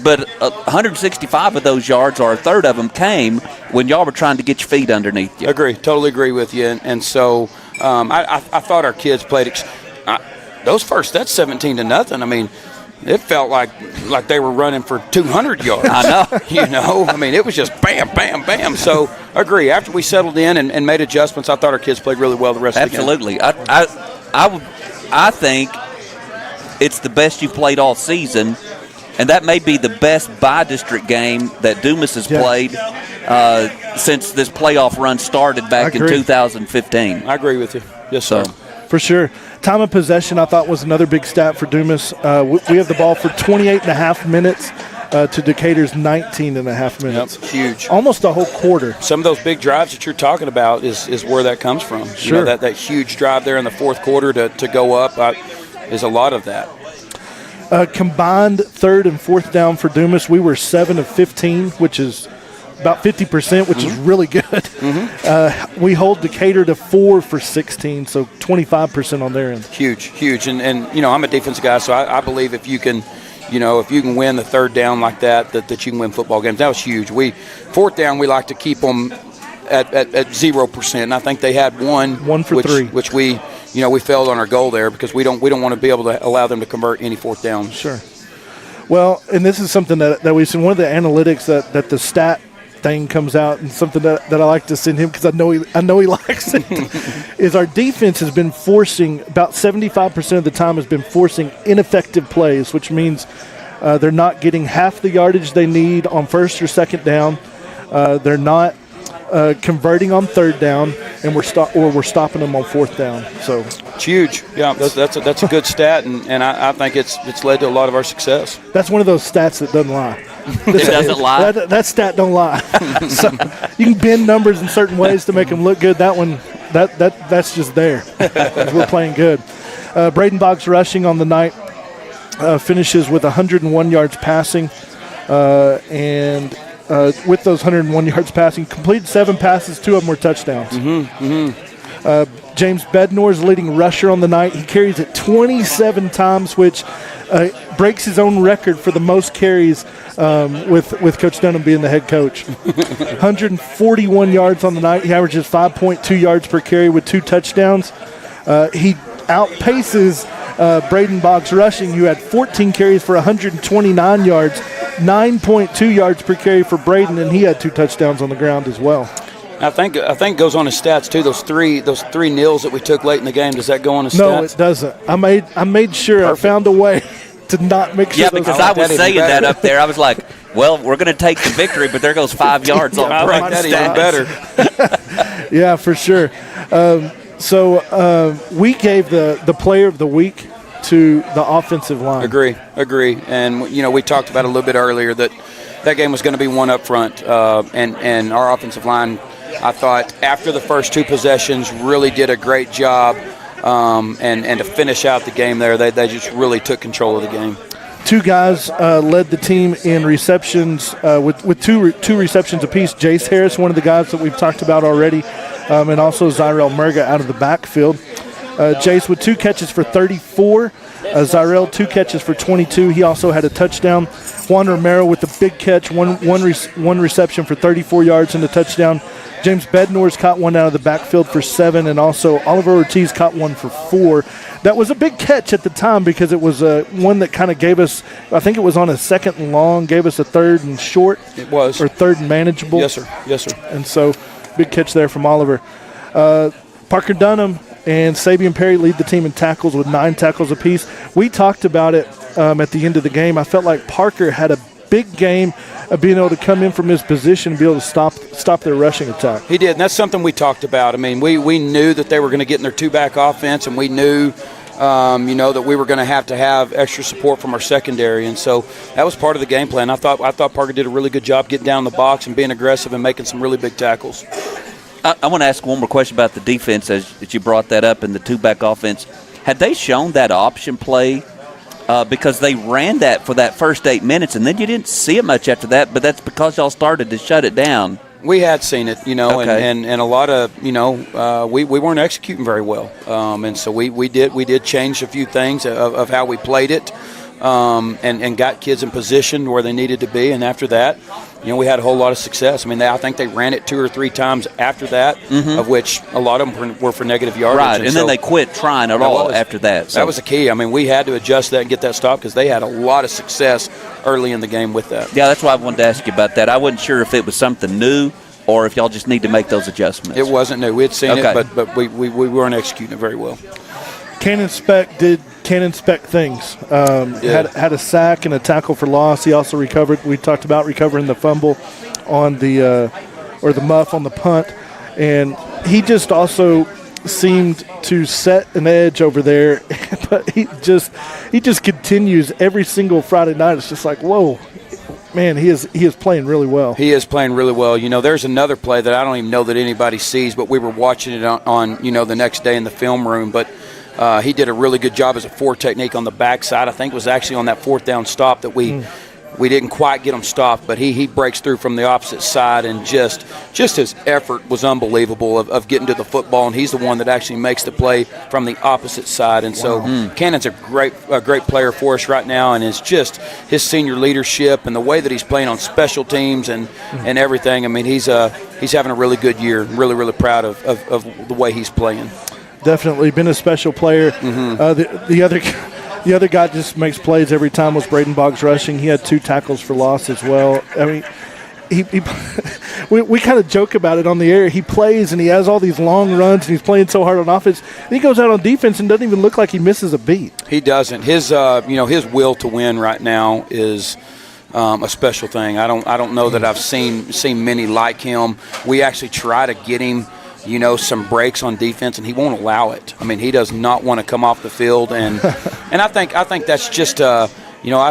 but 165 of those yards, or a third of them, came when y'all were trying to get your feet underneath you. Agree. Totally agree with you. And so I thought our kids played those first. That's 17-0. I mean, it felt like they were running for 200 yards. I know. I mean, it was just bam, bam, bam. So agree. After we settled in and made adjustments, I thought our kids played really well the rest of the game. Absolutely. I think it's the best you've played all season. And that may be the best by-district game that Dumas has played since this playoff run started back in 2015. I agree with you. Yes, sir. For sure. Time of possession, I thought, was another big stat for Dumas. We have the ball for 28.5 minutes to Decatur's 19.5 minutes. Yep, huge. Almost a whole quarter. Some of those big drives that you're talking about is where that comes from. Sure. That huge drive there in the fourth quarter to go up is a lot of that. Combined third and fourth down for Dumas, we were 7 of 15, which is about 50%, which is really good. We hold Decatur to 4 for 16, so 25% on their end. Huge. And I'm a defensive guy, so I believe if you can win the third down like that you can win football games. That was huge. Fourth down, we like to keep them at 0%. And I think they had one for 3, which we failed on our goal there because we don't want to be able to allow them to convert any fourth down. Sure. Well, and this is something that we've seen. One of the analytics that the stat thing comes out, and something that I like to send him because I know he likes it, is our defense has been forcing, about 75% of the time has been forcing ineffective plays, which means they're not getting half the yardage they need on first or second down. They're not converting on third down, and we're stopping them on fourth down. So it's huge. Yeah, that's a good stat, and I think it's led to a lot of our success. That's one of those stats that doesn't lie. It doesn't lie. That stat don't lie. So you can bend numbers in certain ways to make them look good. That one, that's just there. We're playing good. Braden Boggs rushing on the night finishes with 101 yards passing, and with those 101 yards passing, completed 7 passes, 2 of them were touchdowns. James Bednore's leading rusher on the night. He carries it 27 times, which breaks his own record for the most carries with Coach Dunham being the head coach. 141 yards on the night. He averages 5.2 yards per carry with 2 touchdowns. He outpaces Braden Boggs rushing, who had 14 carries for 129 yards, 9.2 yards per carry for Braden, and he had 2 touchdowns on the ground as well. I think it goes on his stats too. Those three nils that we took late in the game. Does that go on his stats? No, it doesn't. I made sure. Perfect. I found a way to not make sure. Yeah, because I was saying that up there. I was like, well, we're going to take the victory, but there goes 5 yards on Braden's stats. Even better. Yeah, for sure. So we gave the player of the week to the offensive line. Agree. And we talked about a little bit earlier that game was going to be one up front, and our offensive line, I thought, after the first 2 possessions, really did a great job, and to finish out the game there, they just really took control of the game. two guys led the team in receptions with two receptions apiece. Jace Harris, one of the guys that we've talked about already, and also Zyrell Murga out of the backfield. Jace with 2 catches for 34. Zyrell 2 catches for 22. He also had a touchdown. Juan Romero with the big catch, one reception for 34 yards and a touchdown. James Bednor's caught one out of the backfield for 7, and also Oliver Ortiz caught one for 4. That was a big catch at the time because it was one that kind of gave us, I think it was on a 2nd and long, gave us a 3rd and short. It was. Or 3rd and manageable. Yes, sir. Yes, sir. And so, big catch there from Oliver. Parker Dunham and Sabian Perry lead the team in tackles with 9 tackles apiece. We talked about it at the end of the game. I felt like Parker had a big game of being able to come in from his position and be able to stop their rushing attack. He did, and that's something we talked about. I mean, we knew that they were going to get in their 2-back offense, and we knew, that we were going to have extra support from our secondary, and so that was part of the game plan. I thought Parker did a really good job getting down in the box and being aggressive and making some really big tackles. I want to ask one more question about the defense as you brought that up in the 2-back offense. Had they shown that option play? Because they ran that for that first 8 minutes, and then you didn't see it much after that, but that's because y'all started to shut it down. We had seen it, Okay. and a lot of, we weren't executing very well. And so we did change a few things of how we played it and got kids in position where they needed to be. And after that, we had a whole lot of success. I mean, I think they ran it 2 or 3 times after that, of which a lot of them were for negative yardage. Right, and then they quit trying at all after that. So. That was the key. I mean, we had to adjust that and get that stopped because they had a lot of success early in the game with that. Yeah, that's why I wanted to ask you about that. I wasn't sure if it was something new or if y'all just need to make those adjustments. It wasn't new. We had seen it, but we weren't executing it very well. Cannon Speck did Cannon Speck things. Had a sack and a tackle for loss. He also recovered. We talked about recovering the fumble on the muff on the punt, and he just also seemed to set an edge over there. But he just continues every single Friday night. It's just like, whoa, man, he is playing really well. He is playing really well. There's another play that I don't even know that anybody sees, but we were watching it on the next day in the film room, but. He did a really good job as a 4 technique on the backside. I think it was actually on that 4th down stop that we didn't quite get him stopped, but he breaks through from the opposite side, and just his effort was unbelievable of getting to the football, and he's the one that actually makes the play from the opposite side. And so Cannon's a great player for us right now, and it's just his senior leadership and the way that he's playing on special teams and everything. I mean, he's having a really good year. Really, really proud of the way he's playing. Definitely been a special player. The other guy just makes plays every time was Braden Boggs rushing. He had 2 tackles for loss as well. I mean, we kind of joke about it on the air. He plays and he has all these long runs and he's playing so hard on offense. And he goes out on defense and doesn't even look like he misses a beat. He doesn't. His his will to win right now is a special thing. I don't know that I've seen many like him. We actually try to get him some breaks on defense, and he won't allow it. I mean, he does not want to come off the field, and I think that's just I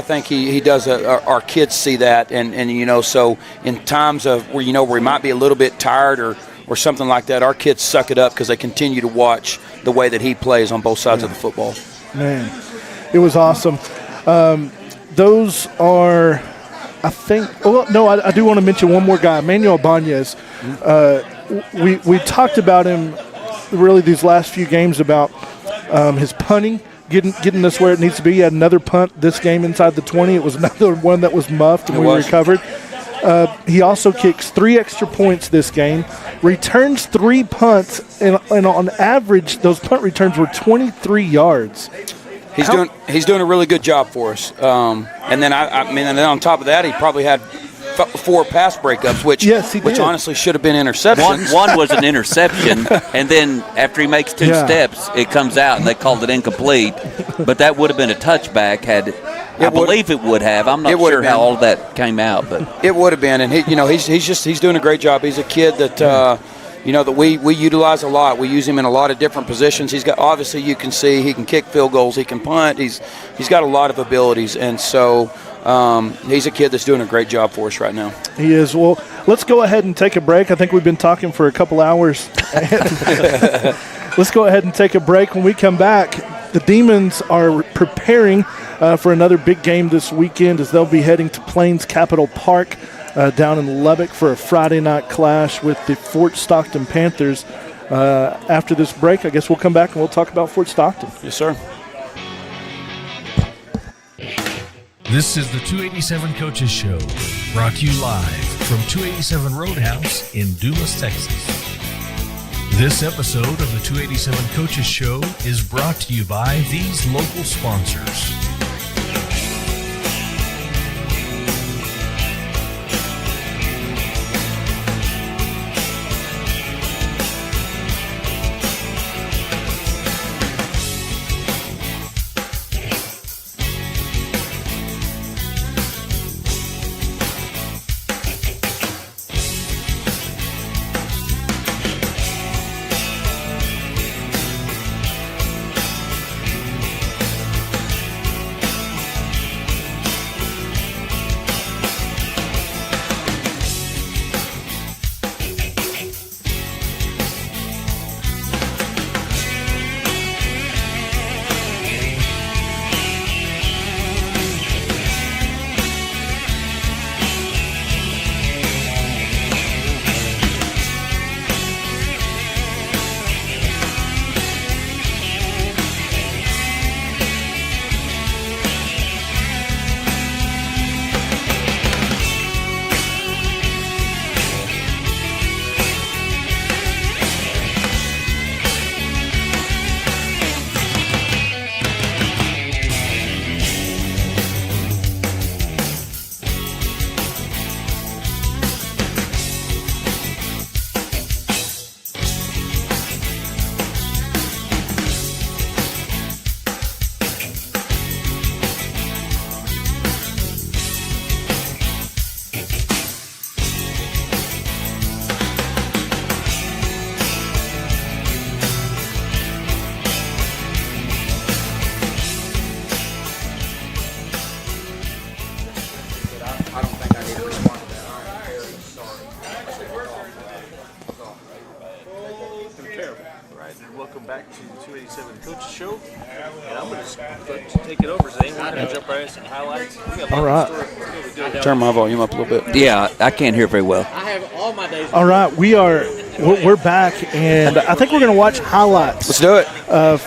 think he does. Our kids see that, and so in times of where we might be a little bit tired or something like that, our kids suck it up because they continue to watch the way that he plays on both sides of the football. Man, it was awesome. Those are, I think. Oh no, I do want to mention one more guy, Manuel Banez. We talked about him really these last few games about his punting, getting us where it needs to be. He had another punt this game inside the 20. It was another one that was muffed, and we recovered. He also kicks 3 extra points this game, returns 3 punts, and on average, those punt returns were 23 yards. He's doing a really good job for us. And then and then on top of that, he probably had 4 pass breakups, which honestly should have been interceptions. One was an interception, and then after he makes 2 steps, it comes out, and they called it incomplete. But that would have been a touchback I believe it would have. I'm not sure how all of that came out, but it would have been. And he's doing a great job. He's a kid that that we utilize a lot. We use him in a lot of different positions. He's got, obviously you can see he can kick field goals, he can punt. He's got a lot of abilities, and so. He's a kid that's doing a great job for us right now. He is. Well, let's go ahead and take a break. I think we've been talking for a couple hours. Let's go ahead and take a break. When we come back, the Demons are preparing for another big game this weekend as they'll be heading to Plains Capital Park down in Lubbock for a Friday night clash with the Fort Stockton Panthers. After this break, I guess we'll come back and we'll talk about Fort Stockton. Yes, sir. This is the 287 Coaches Show, brought to you live from 287 Roadhouse in Dumas, Texas. This episode of the 287 Coaches Show is brought to you by these local sponsors. Welcome back to the 287 Coaches Show. And I'm going to take it over, Zane. We're going to jump right into some highlights. All right. Turn my volume up a little bit. Yeah, I can't hear very well. All right, we're back, and I think we're going to watch highlights. Let's do it.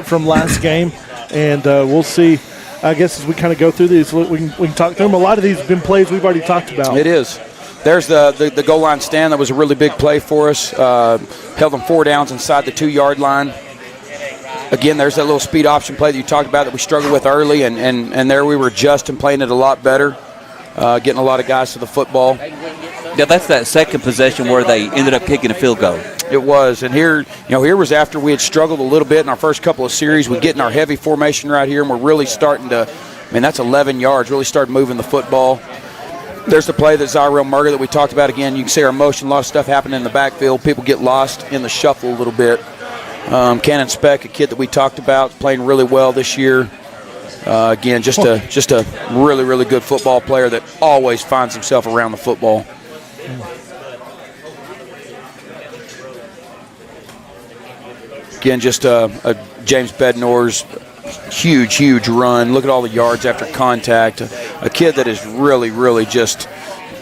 From last game, and we'll see. I guess as we kind of go through these, we can talk through them. A lot of these have been plays we've already talked about. It is. There's the goal line stand. That was a really big play for us. Held them 4 downs inside the 2-yard line. Again, there's that little speed option play that you talked about that we struggled with early, and there we were adjusting, playing it a lot better, getting a lot of guys to the football. Yeah, that's that second possession where they ended up kicking a field goal. It was, and here was after we had struggled a little bit in our first couple of series. We get in our heavy formation right here, and we're really starting to. That's 11 yards. Really started moving the football. There's the play that Zyrell Murger that we talked about again. You can see our motion, a lot of stuff happening in the backfield. People get lost in the shuffle a little bit. Cannon Speck, a kid that we talked about, playing really well this year. Again, just a really, really good football player that always finds himself around the football. Again, just a James Bednore's huge run. Look at all the yards after contact. A kid that is really, really just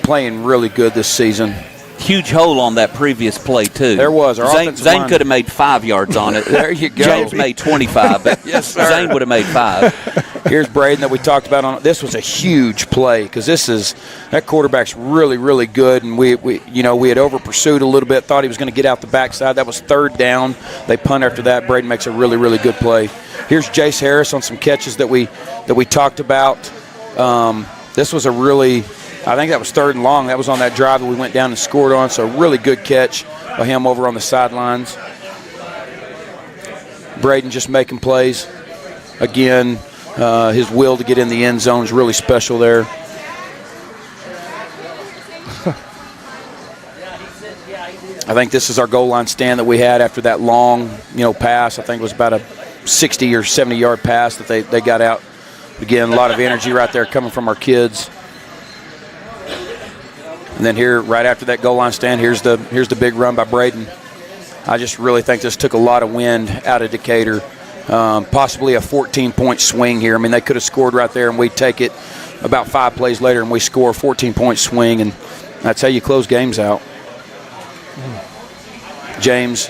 playing really good this season. Huge hole on that previous play, too. There was. Zane could have made 5 yards on it. There you go. James made 25, but yes, sir. Zane would have made 5. Here's Braden that we talked about. This was a huge play because that quarterback's really, really good, and we had over pursued a little bit, thought he was going to get out the backside. That was 3rd down. They punt after that. Braden makes a really, really good play. Here's Jace Harris on some catches that we talked about. This was I think that was 3rd and long. That was on that drive that we went down and scored on, so really good catch by him over on the sidelines. Braden just making plays. Again, his will to get in the end zone is really special there. I think this is our goal line stand that we had after that long, pass. I think it was about a 60 or 70-yard pass that they got out. Again, a lot of energy right there coming from our kids. And then here, right after that goal line stand, here's the big run by Braden. I just really think this took a lot of wind out of Decatur. possibly a 14-point swing here. I mean, they could have scored right there, and we take it about 5 plays later, and we score a 14-point swing, and that's how you close games out. James,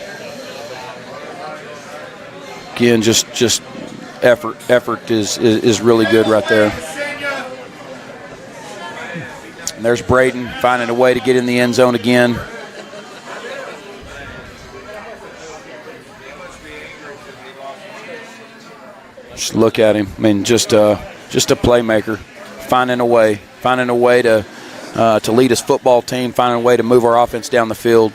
again, just effort. Effort is really good right there. And there's Braden finding a way to get in the end zone again. Just look at him. I mean, just a playmaker, finding a way to lead his football team, finding a way to move our offense down the field.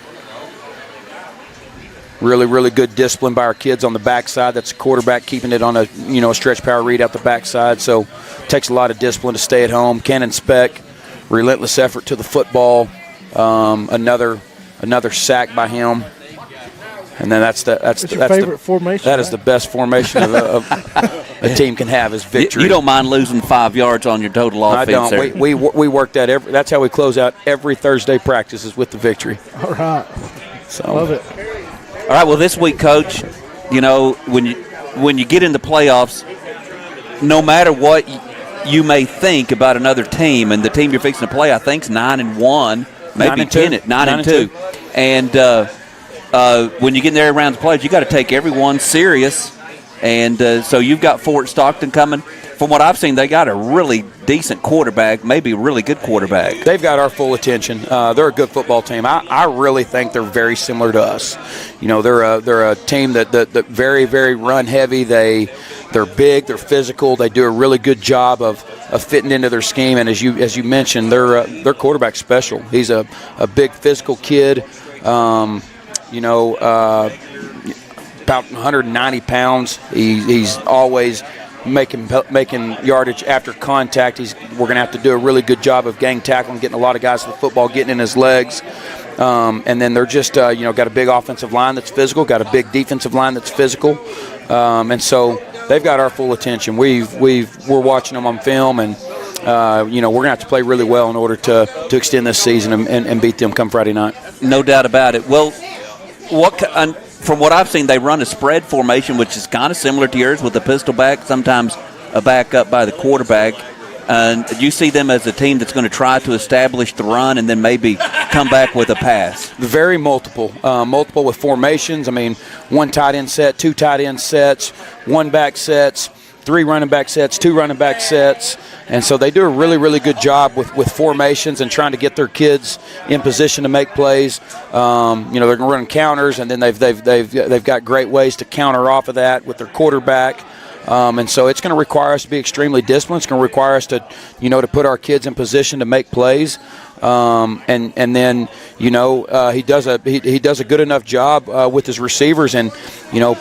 Really, really good discipline by our kids on the backside. That's the quarterback keeping it on a stretch power read out the backside. So it takes a lot of discipline to stay at home. Cannon Speck, relentless effort to the football. Another sack by him. And then that's your favorite formation. That is the best formation a team can have is victory. You don't mind losing 5 yards on your total offense? I don't. We work that that's how we close out every Thursday practice is with the victory. All right. So Love it. All right. Well, this week, Coach, when you get in the playoffs, no matter what you may think about another team, and the team you're fixing to play, I think, is 9-1, maybe 9-2, and. When you get in there around the players, you got to take everyone serious. And so you've got Fort Stockton coming. From what I've seen, they got a really decent quarterback, maybe a really good quarterback. They've got our full attention. They're a good football team. I really think they're very similar to us. They're a team that very, very run heavy. They're big. They're physical. They do a really good job of fitting into their scheme. And as you mentioned, their quarterback's special. He's a big physical kid. About 190 pounds. He's always making yardage after contact. We're going to have to do a really good job of gang tackling, getting a lot of guys to the football, getting in his legs. And then they're just, got a big offensive line that's physical, got a big defensive line that's physical. And so they've got our full attention. We're watching them on film, and we're going to have to play really well in order to extend this season and beat them come Friday night. No doubt about it. Well, from what I've seen, they run a spread formation, which is kind of similar to yours with a pistol back, sometimes a back up by the quarterback. Do you see them as a team that's going to try to establish the run and then maybe come back with a pass? Very multiple with formations. I mean, 1 tight end set, 2 tight end sets, 1 back sets, 3 running back sets, 2 running back sets. And so they do a really, really good job with formations and trying to get their kids in position to make plays. They're going to run counters, and then they've got great ways to counter off of that with their quarterback. And so it's going to require us to be extremely disciplined. It's going to require us to put our kids in position to make plays. And then he does a good enough job with his receivers and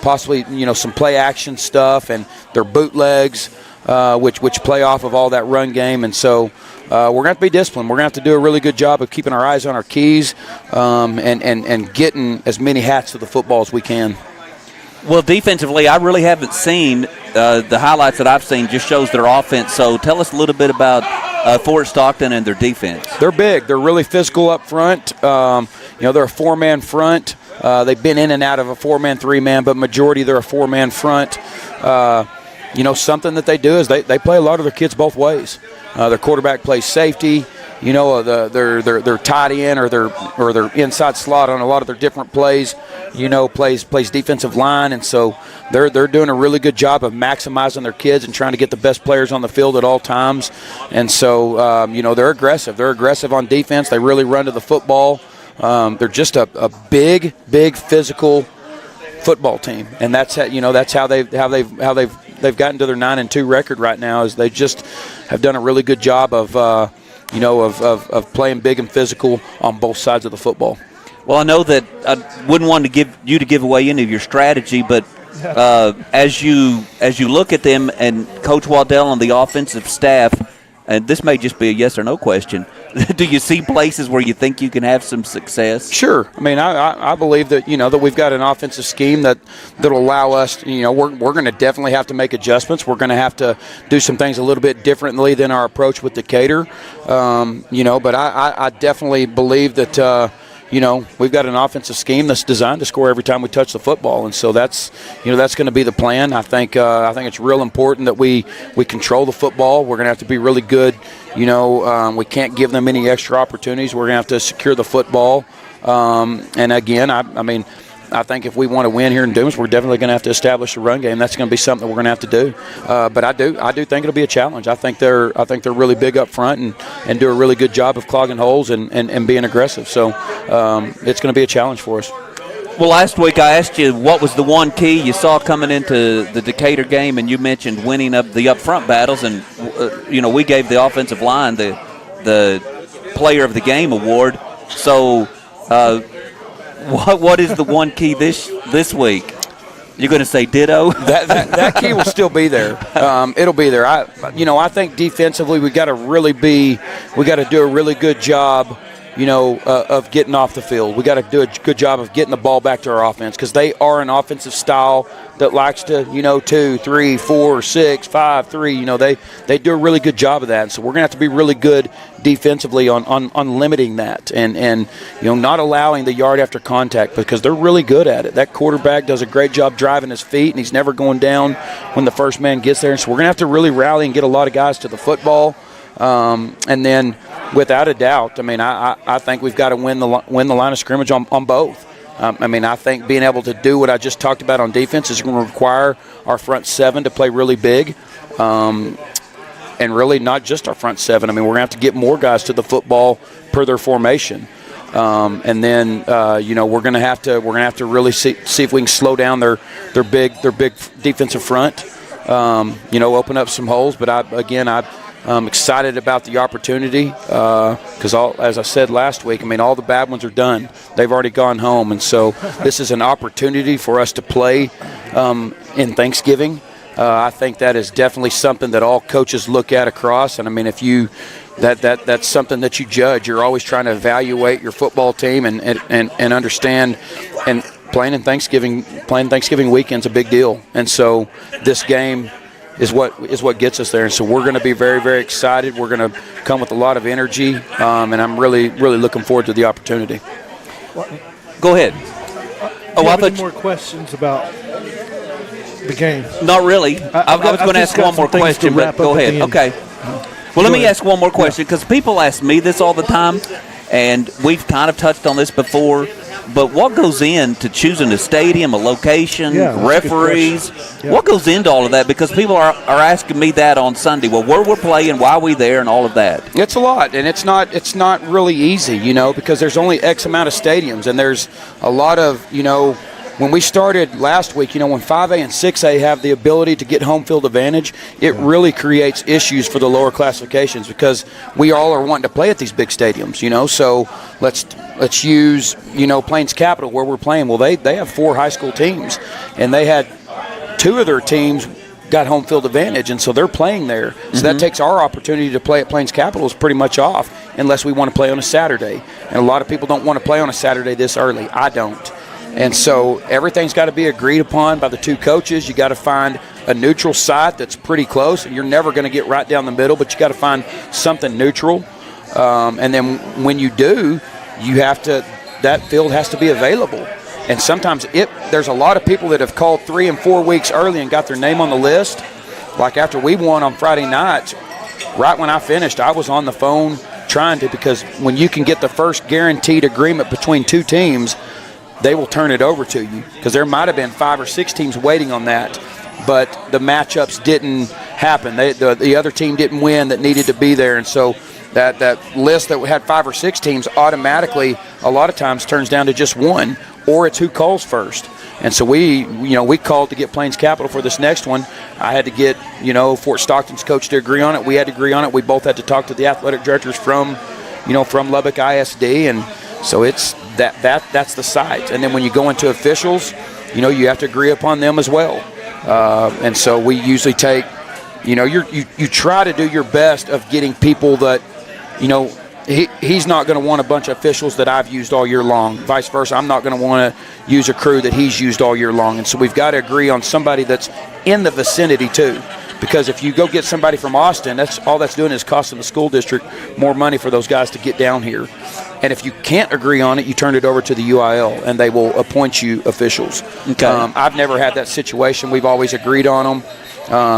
possibly some play action stuff and their bootlegs, which play off of all that run game. And so we're going to have to be disciplined. We're going to have to do a really good job of keeping our eyes on our keys and getting as many hats to the football as we can. Well, defensively, I really haven't seen the highlights that I've seen just shows their offense. So tell us a little bit about Fort Stockton and their defense. They're big. They're really physical up front. They're a 4-man front. They've been in and out of a 4-man, 3-man, but majority they're a 4-man front. Something that they do is they play a lot of their kids both ways. Their quarterback plays safety. Their tight end or their inside slot on a lot of their different plays. Plays defensive line, and so they're doing a really good job of maximizing their kids and trying to get the best players on the field at all times. And so they're aggressive. They're aggressive on defense. They really run to the football. They're just a big physical football team, and that's how they've gotten to their 9-2 record right now. Is they just have done a really good job of playing big and physical on both sides of the football. Well, I know that I wouldn't want to give away any of your strategy, but as you look at them and Coach Waddell and the offensive staff, and this may just be a yes or no question, do you see places where you think you can have some success? Sure. I mean, I believe that that we've got an offensive scheme that'll allow us. We're going to definitely have to make adjustments. We're going to have to do some things a little bit differently than our approach with Decatur. But I definitely believe that we've got an offensive scheme that's designed to score every time we touch the football, and so that's going to be the plan. I think it's real important that we control the football. We're going to have to be really good. We can't give them any extra opportunities. We're going to have to secure the football. And again, I think if we want to win here in Dumas, we're definitely going to have to establish a run game. That's going to be something that we're going to have to do. But I do think it'll be a challenge. I think they're really big up front and do a really good job of clogging holes and being aggressive. So it's going to be a challenge for us. Well, last week I asked you what was the one key you saw coming into the Decatur game, and you mentioned winning up the up-front battles, and we gave the offensive line the Player of the Game award. So what is the one key this week? You're going to say ditto? that key will still be there. It'll be there. I think defensively we got to do a really good job, of getting off the field. We got to do a good job of getting the ball back to our offense, because they are an offensive style that likes to, 2, 3, 4, 6, 5, 3. They do a really good job of that. And so we're going to have to be really good defensively on limiting that and not allowing the yard after contact, because they're really good at it. That quarterback does a great job driving his feet, and he's never going down when the first man gets there. And so we're going to have to really rally and get a lot of guys to the football. And then, without a doubt, I think we've got to win the line of scrimmage on both. I think being able to do what I just talked about on defense is going to require our front seven to play really big, and really not just our front seven. We're going to have to get more guys to the football per their formation, and then we're going to have to really see if we can slow down their big defensive front, open up some holes. But I'm excited about the opportunity because, as I said last week, all the bad ones are done. They've already gone home, and so this is an opportunity for us to play in Thanksgiving. I think that is definitely something that all coaches look at across, and that's something that you judge. You're always trying to evaluate your football team and understand. And playing Thanksgiving weekend's a big deal, and so this game is what gets us there. And so we're going to be very, very excited. We're going to come with a lot of energy, and I'm really, really looking forward to the opportunity. Go ahead. I thought more questions about the game. Not really. I was going to ask one more question, but go ahead. Okay. Well, let me ask one more question, because people ask me this all the time, and we've kind of touched on this before. But what goes into choosing a stadium, a location, referees? What goes into all of that? Because people are asking me that on Sunday. Well, where we're playing, why are we there, and all of that. It's a lot, and it's not really easy, because there's only X amount of stadiums, and there's a lot of, when we started last week, when 5A and 6A have the ability to get home field advantage, it really creates issues for the lower classifications, because we all are wanting to play at these big stadiums, So let's use, Plains Capital where we're playing. Well, they have 4 high school teams, and they had 2 of their teams got home field advantage, and so they're playing there. So that takes our opportunity to play at Plains Capital is pretty much off unless we want to play on a Saturday. And a lot of people don't want to play on a Saturday this early. I don't. And so everything's got to be agreed upon by the 2 coaches. You got to find a neutral site that's pretty close. You're never going to get right down the middle, but you got to find something neutral. And then when you do, that field has to be available. And sometimes there's a lot of people that have called 3 and 4 weeks early and got their name on the list. Like after we won on Friday night, right when I finished, I was on the phone trying to, because when you can get the first guaranteed agreement between 2 teams, they will turn it over to you, because there might have been 5 or 6 teams waiting on that, but the matchups didn't happen. The other team didn't win that needed to be there, and so that list that had 5 or 6 teams automatically a lot of times turns down to just 1, or it's who calls first. And so we called to get Plains Capital for this next one. I had to get Fort Stockton's coach to agree on it. We had to agree on it. We both had to talk to the athletic directors from Lubbock ISD, and so it's that's the site. And then when you go into officials, you have to agree upon them as well. And so we usually take, you try to do your best of getting people that, he's not going to want a bunch of officials that I've used all year long. Vice versa, I'm not going to want to use a crew that he's used all year long. And so we've got to agree on somebody that's in the vicinity too, Because if you go get somebody from Austin, that's doing is costing the school district more money for those guys to get down here. And if you can't agree on it, you turn it over to the UIL, and they will appoint you officials. Okay. I've never had that situation. We've always agreed on them.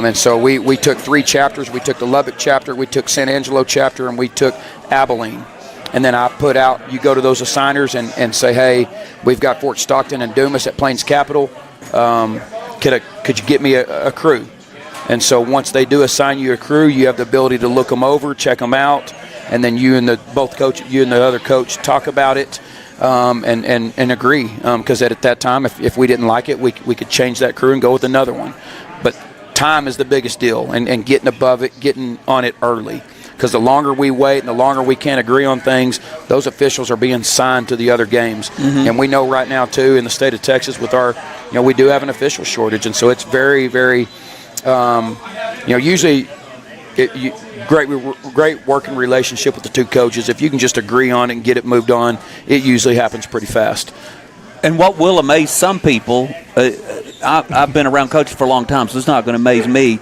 And so we took 3 chapters. We took the Lubbock chapter, we took San Angelo chapter, and we took Abilene. And then I put out, you go to those assigners and say, hey, we've got Fort Stockton and Dumas at Plains Capital. Could you get me a crew? And so once they do assign you a crew, you have the ability to look them over, check them out, and then you and the other coach talk about it and agree. Because at that time, if we didn't like it, we could change that crew and go with another one. But time is the biggest deal, and getting above it, getting on it early. Because the longer we wait and the longer we can't agree on things, those officials are being signed to the other games. Mm-hmm. And we know right now, too, in the state of Texas with our, we do have an official shortage. And so it's very, very, usually great working relationship with the 2 coaches. If you can just agree on it and get it moved on, it usually happens pretty fast. And what will amaze some people, I've been around coaches for a long time, so it's not going to amaze me,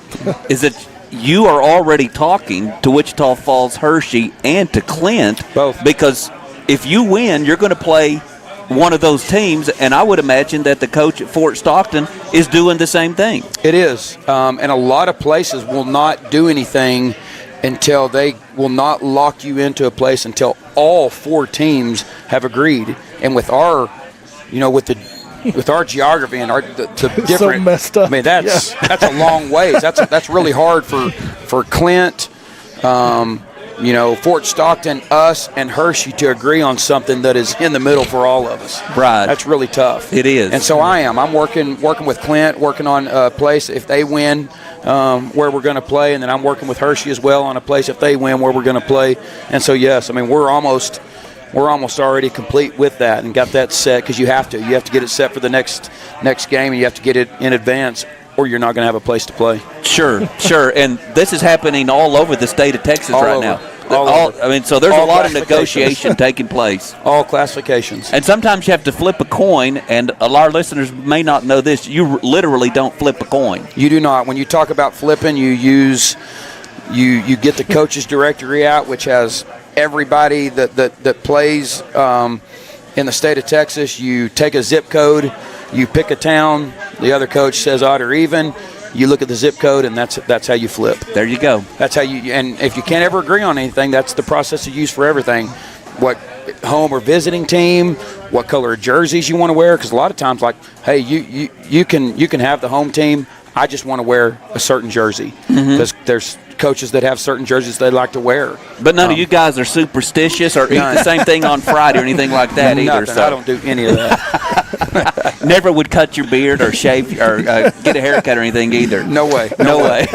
is that you are already talking to Wichita Falls, Hershey, and to Clint. Both. Because if you win, you're going to play one of those teams, and I would imagine that the coach at Fort Stockton is doing the same thing. It is. And a lot of places will not do anything until they will not lock you into a place until all 4 teams have agreed. And with our, with our geography and the different, so messed up. I mean, that's a long ways. That's really hard for Clint, Fort Stockton, us, and Hershey to agree on something that is in the middle for all of us. Right. That's really tough. It is. And so I'm working with Clint, working on a place if they win where we're going to play, and then I'm working with Hershey as well on a place if they win where we're going to play. And so yes, I mean we're almost already complete with that and got that set because you have to get it set for the next game, and you have to get it in advance or you're not going to have a place to play. Sure. And this is happening all over the state of Texas now. I mean, so there's a lot of negotiation taking place. All classifications. And sometimes you have to flip a coin, and a lot of listeners may not know this. You literally don't flip a coin. You do not. When you talk about flipping, you get the coaches directory out, which has everybody that plays in the state of Texas. You take a zip code, you pick a town, the other coach says odd or even, you look at the zip code, and that's how you flip. There you go. That's how you, and if you can't ever agree on anything, that's the process you use for everything. What home or visiting team, what color of jerseys you want to wear, because a lot of times, like, hey, you can have the home team, I just want to wear a certain jersey, because there's coaches that have certain jerseys they like to wear. But none of you guys are superstitious or eat the same thing on Friday or anything like that either. So I don't do any of that. Never would cut your beard or shave or get a haircut or anything either. No way. No way.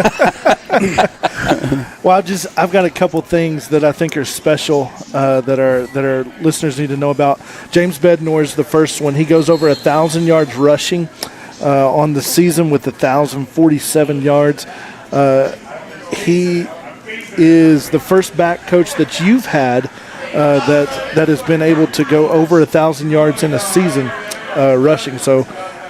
Well, I've got a couple things that I think are special that our listeners need to know about. James Bednor is the first one. He goes over 1,000 yards rushing on the season with 1,047 yards. He is the first back coach that you've had that has been able to go over 1,000 yards in a season rushing. So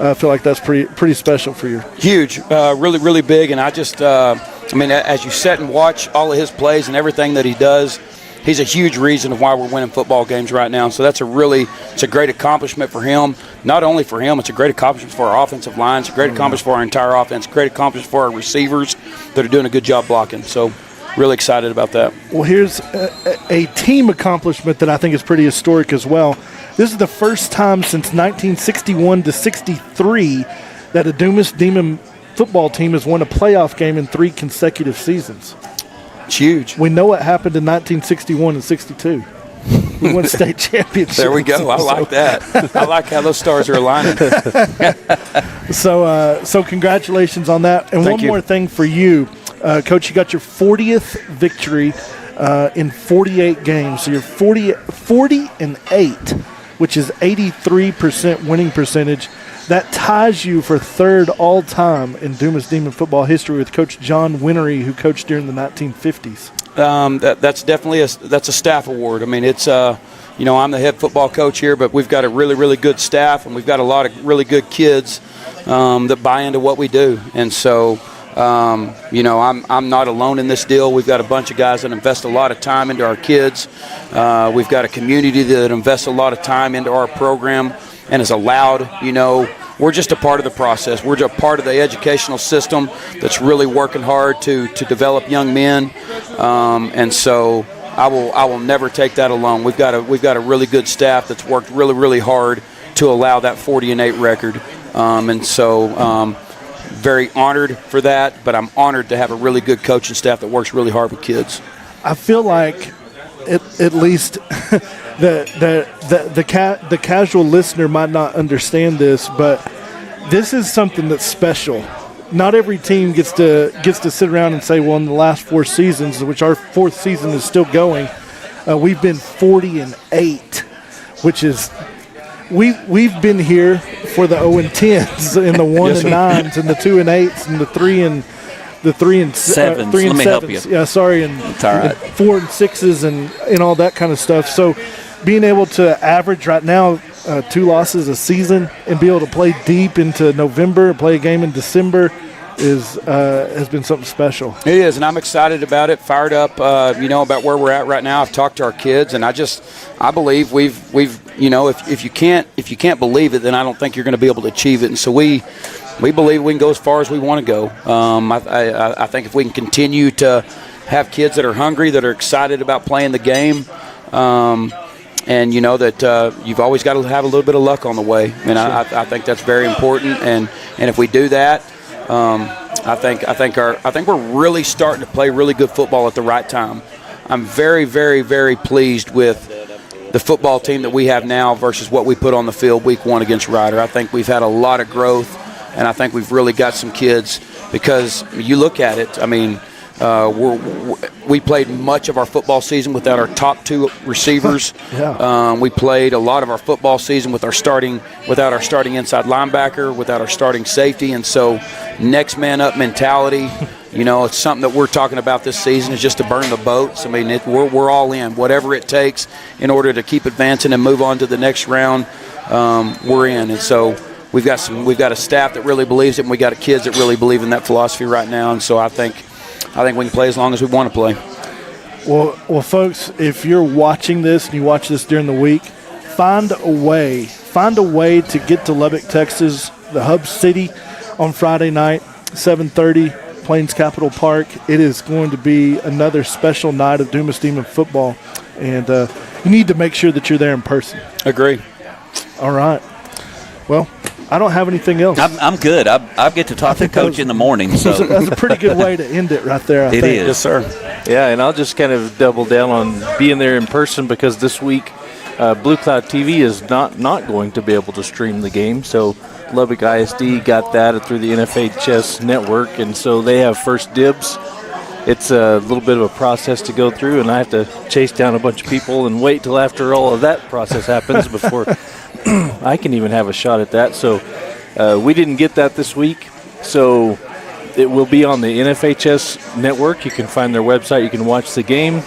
I feel like that's pretty special for you. Huge, really, really big. And I just, as you sit and watch all of his plays and everything that he does, he's a huge reason of why we're winning football games right now. So it's a great accomplishment for him. Not only for him, it's a great accomplishment for our offensive line. It's a great accomplishment for our entire offense. It's a great accomplishment for our receivers that are doing a good job blocking. So really excited about that. Well, here's a team accomplishment that I think is pretty historic as well. This is the first time since 1961 to 63 that a Dumas Demon football team has won a playoff game in 3 consecutive seasons. It's huge. We know what happened in 1961 and 62. We won state championships. There we go. I like that. I like how those stars are aligning. So congratulations on that. And Thank you. More thing for you, Coach. You got your 40th victory in 48 games. So you're 40-8, which is 83% winning percentage. That ties you for third all-time in Dumas Demon football history with Coach John Winery, who coached during the 1950s. That's definitely a staff award. I mean, it's I'm the head football coach here, but we've got a really, really good staff, and we've got a lot of really good kids that buy into what we do. And so I'm not alone in this deal. We've got a bunch of guys that invest a lot of time into our kids. We've got a community that invests a lot of time into our program and is allowed, we're just a part of the process. We're just part of the educational system that's really working hard to develop young men. And so I will never take that alone. We've got a really good staff that's worked really, really hard to allow that 40-8 record. And so very honored for that, but I'm honored to have a really good coaching staff that works really hard with kids. I feel like at least the casual listener might not understand this, but this is something that's special. Not every team gets to sit around and say, well, in the last 4 seasons, which our 4th season is still going, we've been 40-8, which is we've been here for the 0-10s and the 1-9s and the 2-8s and the 3-7s. Let me help you. Yeah, sorry, and, it's all right. and 4 and 6s and all that kind of stuff. So being able to average right now 2 losses a season and be able to play deep into November, play a game in December has been something special. It is, and I'm excited about it, fired up, about where we're at right now. I've talked to our kids, and I believe we've if you can't believe it, then I don't think you're going to be able to achieve it. And so we believe we can go as far as we want to go. I think if we can continue to have kids that are hungry, that are excited about playing the game, and that you've always got to have a little bit of luck on the way. And I think that's very important. And if we do that, I think we're really starting to play really good football at the right time. I'm very, very, very pleased with the football team that we have now versus what we put on the field week 1 against Ryder. I think we've had a lot of growth, and I think we've really got some kids because you look at it, I mean, we played much of our football season without our top 2 receivers. Yeah. We played a lot of our football season without our starting inside linebacker, without our starting safety, and so next man up mentality. It's something that we're talking about this season is just to burn the boats. I mean, we're all in, whatever it takes in order to keep advancing and move on to the next round. We're in, and so we've got a staff that really believes it, and we got kids that really believe in that philosophy right now. And so I think we can play as long as we want to play. Well, folks, if you're watching this and you watch this during the week, find a way to get to Lubbock, Texas, the hub city, on Friday night, 7:30, Plains Capital Park. It is going to be another special night of Dumas Demon football, and you need to make sure that you're there in person. Agree. All right. Well, I don't have anything else. I'm good. I get to talk to Coach in the morning. So that's a pretty good way to end it right there, I think. It is. Yes, sir. Yeah, and I'll just kind of double down on being there in person because this week Blue Cloud TV is not going to be able to stream the game. So Lubbock ISD got that through the NFHS network, and so they have first dibs. It's a little bit of a process to go through, and I have to chase down a bunch of people and wait till after all of that process happens before I can even have a shot at that. So we didn't get that this week. So it will be on the NFHS network. You can find their website. You can watch the game.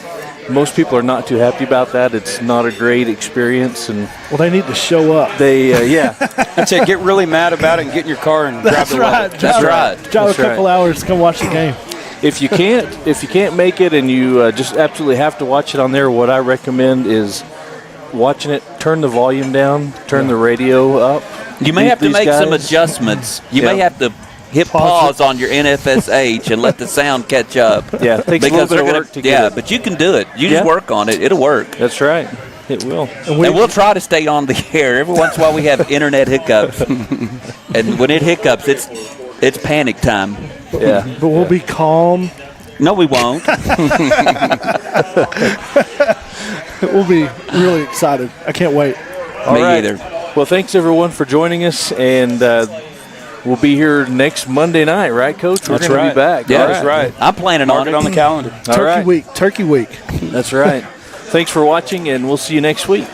Most people are not too happy about that. It's not a great experience. And well, they need to show up. That's it. Get really mad about it and get in your car and grab the right. That's right. Drive a couple hours to come watch the game. If you can't make it and you just absolutely have to watch it on there, what I recommend is watching it, turn the volume down, turn the radio up. You may have to make some adjustments. You may have to hit pause on your NFSH and let the sound catch up. Yeah, it takes a little bit of work to get it. But you can do it. You just work on it. It'll work. That's right. It will. And we'll try to stay on the air. Every once in a while we have internet hiccups. And when it hiccups, it's panic time. Yeah. But we'll be calm. No, we won't. We'll be really excited. I can't wait. Me either. Well, thanks, everyone, for joining us. And we'll be here next Monday night, right, Coach? We're going to be back. Yeah, that's right. I'm planning Mark it on the calendar. Turkey week. That's right. Thanks for watching, and we'll see you next week.